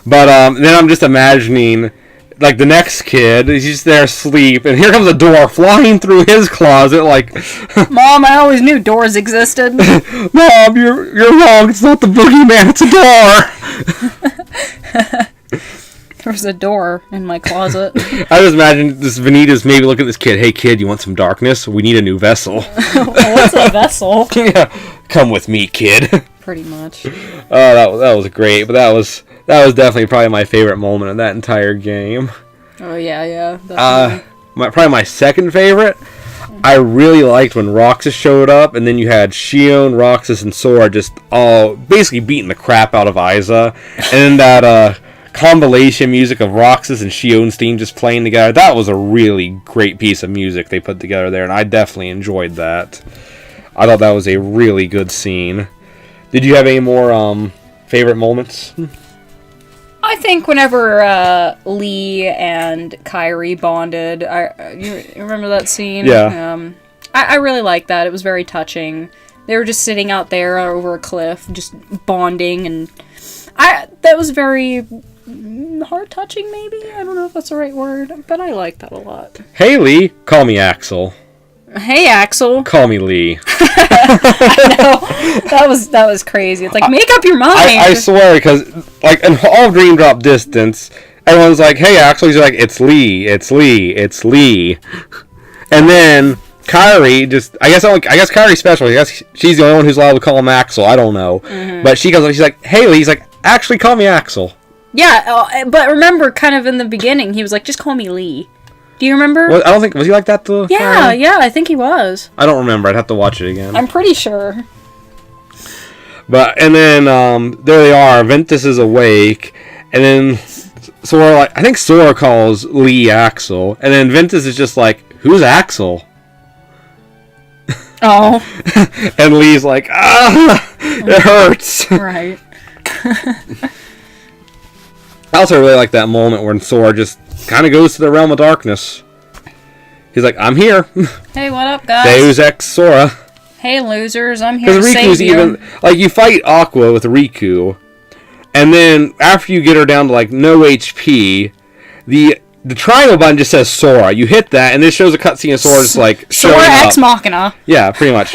But then I'm just imagining the next kid, he's just there asleep, and here comes a door flying through his closet Mom, I always knew doors existed. Mom, you're wrong, it's not the boogeyman, it's a door. There's a door in my closet. I just imagine this Vanitas maybe looking at this kid, hey kid, you want some darkness? We need a new vessel. What's a vessel? Yeah, come with me, kid. Pretty much. Oh, that was great, but that was definitely probably my favorite moment of that entire game. Oh yeah, definitely. Probably my second favorite. I really liked when Roxas showed up, and then you had Shion, Roxas, and Sora just all basically beating the crap out of Aiza, and then that compilation music of Roxas and Shion's theme just playing together. That was a really great piece of music they put together there, and I definitely enjoyed that. I thought that was a really good scene. Did you have any more favorite moments? I think whenever Lee and Kyrie bonded, you remember that scene? Yeah. I really liked that. It was very touching. They were just sitting out there over a cliff, just bonding, and that was very heart touching. Maybe, I don't know if that's the right word, but I like that a lot. Hey Lee, call me Axel. Hey Axel, call me Lee. I know, that was crazy. It's like, make up your mind. I swear, because like in all Dream Drop Distance, everyone's like, "Hey Axel," he's like, "It's Lee, it's Lee, it's Lee," and then Kyrie I guess Kyrie's special. I guess she's the only one who's allowed to call him Axel. I don't know, but she goes, she's like, "Hey Lee," he's like, "Actually, call me Axel." Yeah, but remember, kind of in the beginning, he was like, "Just call me Lee." Do you remember? Well, I don't think, was he like that to Yeah, I think he was. I don't remember. I'd have to watch it again. I'm pretty sure. But, and then, there they are. Ventus is awake. And then Sora, like, I think Sora calls Lee Axel. And then Ventus is just like, "Who's Axel?" Oh. And Lee's like, it hurts. Right. I also really like that moment when Sora just kind of goes to the realm of darkness. He's like, "I'm here." Hey, what up, guys? Deus Ex Sora. Hey, losers, I'm here to Because save Riku's you. even, like, you fight Aqua with Riku, and then after you get her down to, like, no HP, the triangle button just says Sora. You hit that, and it shows a cutscene of Sora just, like, showing Sora up. Ex Machina. Yeah, pretty much.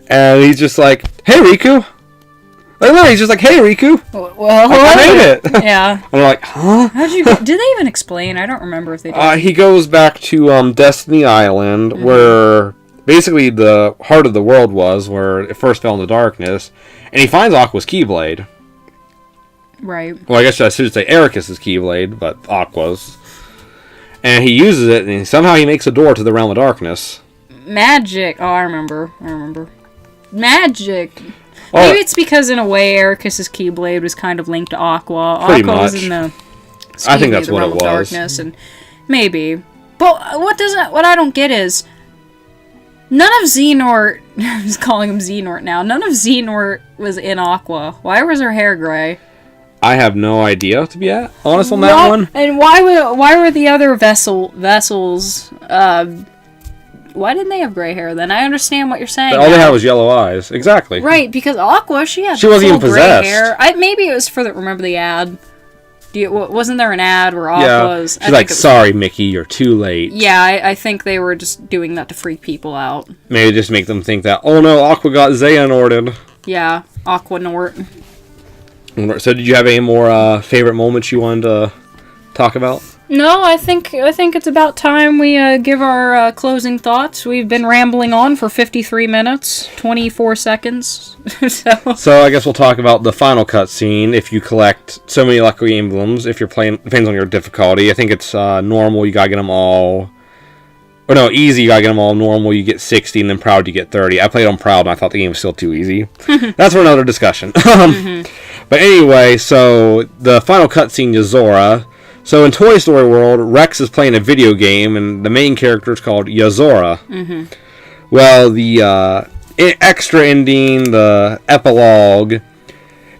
And he's just like, "Hey, Riku." Like, literally, he's just like, "Hey, Riku." Well, Like, I made it. Yeah. And they're like, "Huh?" How'd you? Did they even explain? I don't remember if they did. He goes back to Destiny Island, where basically the heart of the world was, where it first fell into darkness, and he finds Aqua's Keyblade. Right. Well, I guess I should say Ericus's Keyblade, but Aqua's. And he uses it, and somehow he makes a door to the realm of darkness. Magic. Oh, I remember. Magic. Oh, Maybe it's because in a way Ericus's Keyblade was kind of linked to Aqua. Pretty Aqua was much. in the I think that's the what realm it of was. darkness, and maybe. But what I don't get is none of Xenort. I'm just calling him Xenort now. None of Xenort was in Aqua. Why was her hair gray? I have no idea, to be honest on that one. And why were the other vessels? Why didn't they have gray hair then? I understand what you're saying. All they had was yellow eyes. Exactly. Right, because Aqua, she had wasn't even full possessed. gray hair. Maybe it was for remember the ad? Wasn't there an ad where Aqua Yeah. was... She's like, "Sorry, Mickey, you're too late." Yeah, I think they were just doing that to freak people out. Maybe just make them think that, "Oh no, Aqua got Xehanorted." Yeah, Aquanort. So did you have any more favorite moments you wanted to talk about? No, I think it's about time we give our closing thoughts. We've been rambling on for 53 minutes, 24 seconds. So I guess we'll talk about the final cutscene. If you collect so many lucky emblems, if you're playing, depends on your difficulty. I think it's normal, you gotta get them all. Or no, easy, you gotta get them all. Normal, you get 60, and then proud, you get 30. I played on proud, and I thought the game was still too easy. That's for another discussion. But anyway, so the final cutscene is Zora. So in Toy Story World, Rex is playing a video game, and the main character is called Yazora. Well, the extra ending, the epilogue,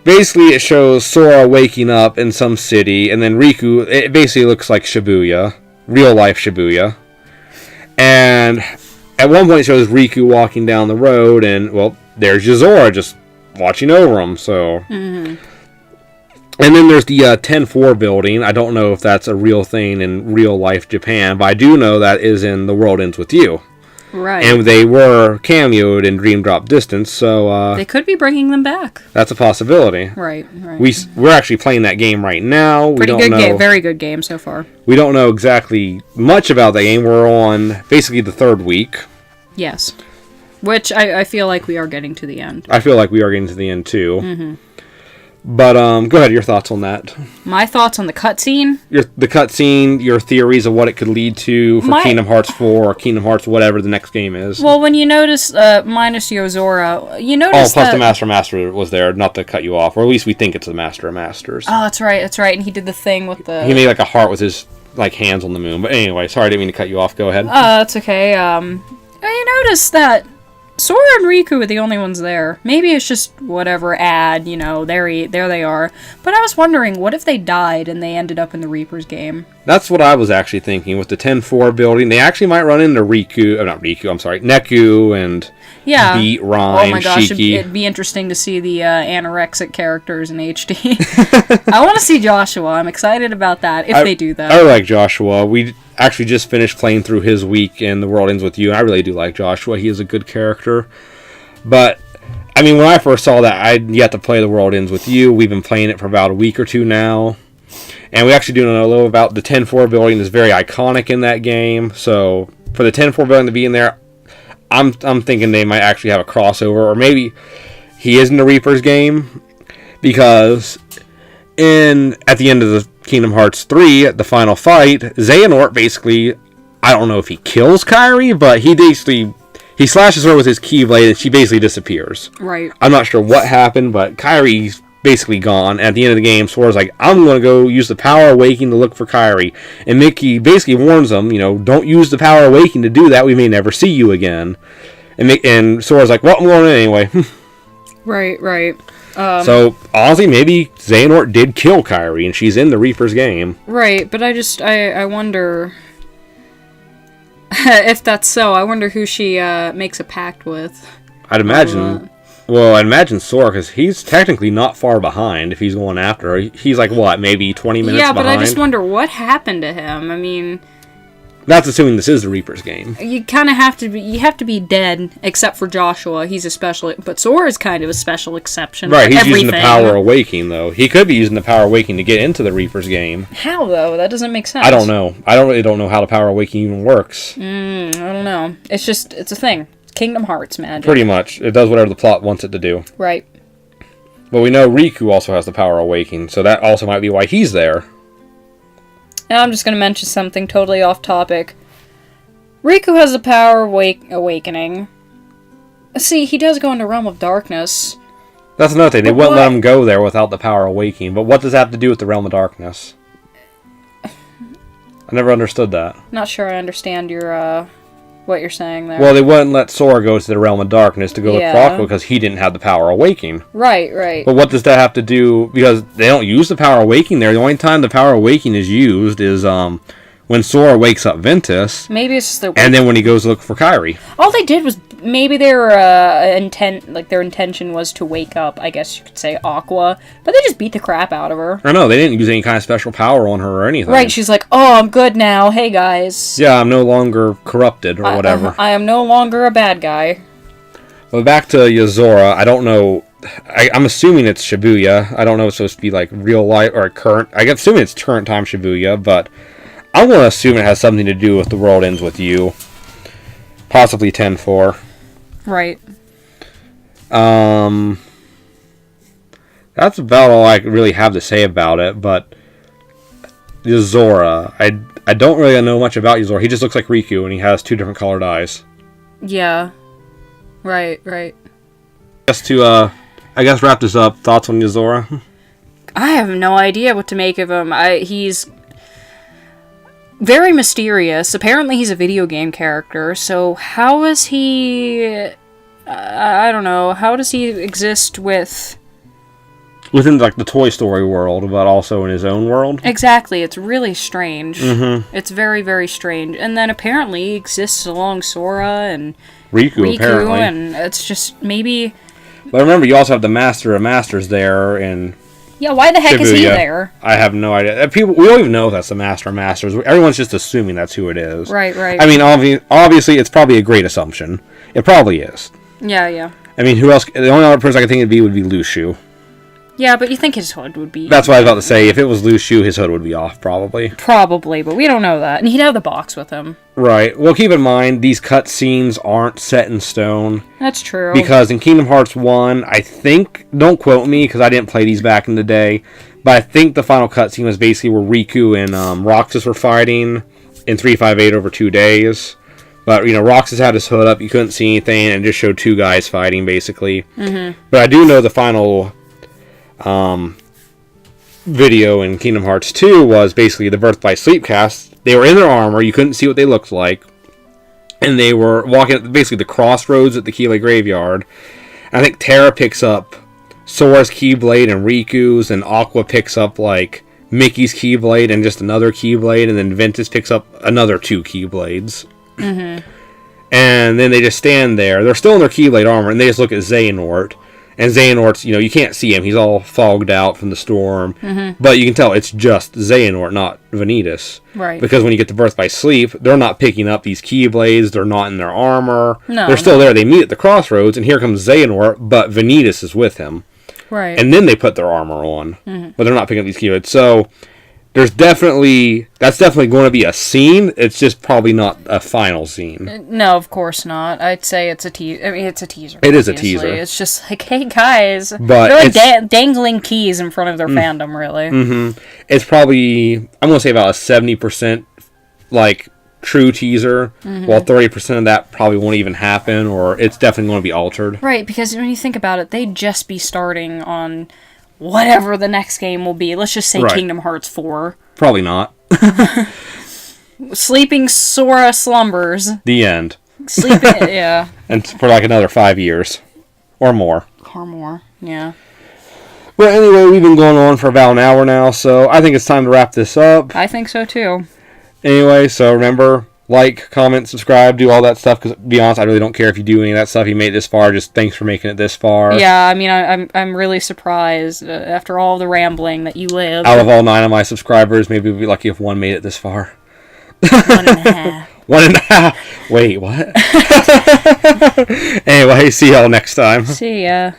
basically it shows Sora waking up in some city, and then Riku, it basically looks like Shibuya, real life Shibuya. And at one point it shows Riku walking down the road, and, well, there's Yazora just watching over him, so... And then there's the 10-4 building. I don't know if that's a real thing in real life Japan, but I do know that is in The World Ends With You. Right. And they were cameoed in Dream Drop Distance, so... they could be bringing them back. That's a possibility. Right. We're actually playing that game right now. Pretty good game. Very good game so far. We don't know exactly much about the game. We're on basically the third week. Yes. Which I feel like we are getting to the end. I feel like we are getting to the end, too. But, go ahead, your thoughts on that. My thoughts on the cutscene? The cutscene, your theories of what it could lead to for Kingdom Hearts 4 or Kingdom Hearts whatever the next game is. Well, when you notice, minus Yozora, you notice plus the Master was there, not to cut you off. Or at least we think it's the Master of Masters. Oh, that's right. And he did the thing with the... He made like a heart with his hands on the moon. But anyway, sorry, I didn't mean to cut you off. Go ahead. That's okay. You notice that Sora and Riku are the only ones there. Maybe it's just whatever ad, there they are. But I was wondering, what if they died and they ended up in the Reaper's game? That's what I was actually thinking. With the 10-4 building, they actually might run into Neku and Beat, Rhyme, oh my gosh, Shiki. it'd be interesting to see the anorexic characters in HD. I want to see Joshua. I'm excited about that, if they do that. I like Joshua. We actually just finished playing through his week in The World Ends With You, and I really do like Joshua. He is a good character. But, I mean, when I first saw that, I'd yet to play The World Ends With You. We've been playing it for about a week or two now. And we actually do know a little about the 10-4 building is very iconic in that game. So, for the 10-4 building to be in there, I'm thinking they might actually have a crossover. Or maybe he is in the Reaper's game. Because at the end of the Kingdom Hearts 3, the final fight, Xehanort basically, I don't know if he kills Kairi, but he slashes her with his Keyblade and she basically disappears. Right. I'm not sure what happened, but Kairi's basically gone. At the end of the game, Sora's like, I'm going to go use the Power Awakening to look for Kairi. And Mickey basically warns them, don't use the Power Awakening to do that. We may never see you again. And Sora's like, well, I'm going in anyway. Right. So, honestly, maybe Xehanort did kill Kairi, and she's in the Reaper's game. Right, but I wonder... if that's so, I wonder who she makes a pact with. I'd imagine... I'd imagine Sora, because he's technically not far behind if he's going after her. He's like, what, maybe 20 minutes behind? Yeah, but I just wonder what happened to him. I mean... That's assuming this is the Reaper's game. You kind of have to be dead, except for Joshua. He's a special... But Sora's kind of a special exception. Right, he's using the Power Awakening, though. He could be using the Power Awakening to get into the Reaper's game. How, though? That doesn't make sense. I don't know. I really don't know how the Power Awakening even works. I don't know. It's a thing. It's Kingdom Hearts magic. Pretty much. It does whatever the plot wants it to do. Right. But we know Riku also has the Power Awakening, so that also might be why he's there. Now I'm just going to mention something totally off topic. Riku has the Power Awakening. See, he does go into Realm of Darkness. That's another thing. They wouldn't let him go there without the Power Awakening. But what does that have to do with the Realm of Darkness? I never understood that. Not sure I understand your what you're saying there. Well, they wouldn't let Sora go to the Realm of Darkness to go look for Aqua because he didn't have the Power Awakening. Right. But what does that have to do? Because they don't use the Power Awakening there. The only time the Power Awakening is used is when Sora wakes up Ventus. Maybe it's just and then when he goes to look for Kairi. All they did was maybe their intention was to wake up, I guess you could say, Aqua, but they just beat the crap out of her. I know, they didn't use any kind of special power on her or anything. Right, she's like, oh, I'm good now. Hey, guys. Yeah, I'm no longer corrupted or whatever. I am no longer a bad guy. But back to Yozora, I don't know. I'm assuming it's Shibuya. I don't know if it's supposed to be like real life or current. I'm assuming it's current time Shibuya, but I'm going to assume it has something to do with The World Ends With You. Possibly 10-4. Right. That's about all I really have to say about it, but Yozora, I don't really know much about Yozora. He just looks like Riku, and he has 2 different colored eyes. Yeah. Right. Just to, wrap this up, thoughts on Yozora? I have no idea what to make of him. He's very mysterious. Apparently he's a video game character, so how is he... I don't know. How does he exist within like the Toy Story world, but also in his own world? Exactly. It's really strange. Mm-hmm. It's very, very strange. And then apparently he exists along Sora and Riku apparently. And it's just maybe... But remember, you also have the Master of Masters there in... Yeah, why the heck Shibuya. Is he there? I have no idea. We don't even know if that's the Master of Masters. Everyone's just assuming that's who it is. Right. I mean, obviously, it's probably a great assumption. It probably is. Yeah. I mean, who else? The only other person I could think it'd be would be Lushu. Yeah, but you think his hood would be... That's what I was about to say. If it was Lushu, his hood would be off, probably. Probably, but we don't know that. And he'd have the box with him. Right. Well, keep in mind, these cutscenes aren't set in stone. That's true. Because in Kingdom Hearts 1, I think... Don't quote me, because I didn't play these back in the day. But I think the final cutscene was basically where Riku and Roxas were fighting in 358 over 2 days. But, Roxas had his hood up. You couldn't see anything, and it just showed 2 guys fighting, basically. Mm-hmm. But I do know the final... video in Kingdom Hearts 2 was basically the Birth by Sleep cast. They were in their armor, you couldn't see what they looked like. and they were walking at basically the crossroads at the Keeley Graveyard. I think Terra picks up Sora's Keyblade and Riku's, and Aqua picks up like Mickey's Keyblade and just another Keyblade, and then Ventus picks up another 2 Keyblades. Mm-hmm. And then they just stand there. They're still in their Keyblade armor, and they just look at Xehanort. And Xehanort's, you can't see him. He's all fogged out from the storm. Mm-hmm. But you can tell it's just Xehanort, not Vanitas. Right. Because when you get to Birth by Sleep, they're not picking up these Keyblades. They're not in their armor. No. They're still there. They meet at the crossroads, and here comes Xehanort, but Vanitas is with him. Right. And then they put their armor on. Mm-hmm. But they're not picking up these Keyblades. So that's definitely going to be a scene. It's just probably not a final scene. No, of course not. I'd say it's a teaser. I mean, it's a teaser. It is a teaser. It's just like, hey guys, but they're dangling keys in front of their fandom, really. Mm-hmm. It's probably, I'm going to say about a 70% like true teaser, while 30% of that probably won't even happen, or it's definitely going to be altered. Right, because when you think about it, they'd just be starting on whatever the next game will be. Let's just say Kingdom Hearts 4. Probably not. Sleeping Sora slumbers. The end. Sleeping, yeah. And for like another 5 years. Or more. Or more, yeah. But anyway, we've been going on for about an hour now, so I think it's time to wrap this up. I think so too. Anyway, so remember, like, comment, subscribe, do all that stuff, because to be honest, I really don't care if you do any of that stuff. You made it this far, just thanks for making it this far. Yeah, I mean, I'm really surprised, after all the rambling, that you lived. Out of all 9 of my subscribers, maybe we'd be lucky if 1 made it this far. 1.5. 1.5. Wait, what? Anyway, see y'all next time. See ya.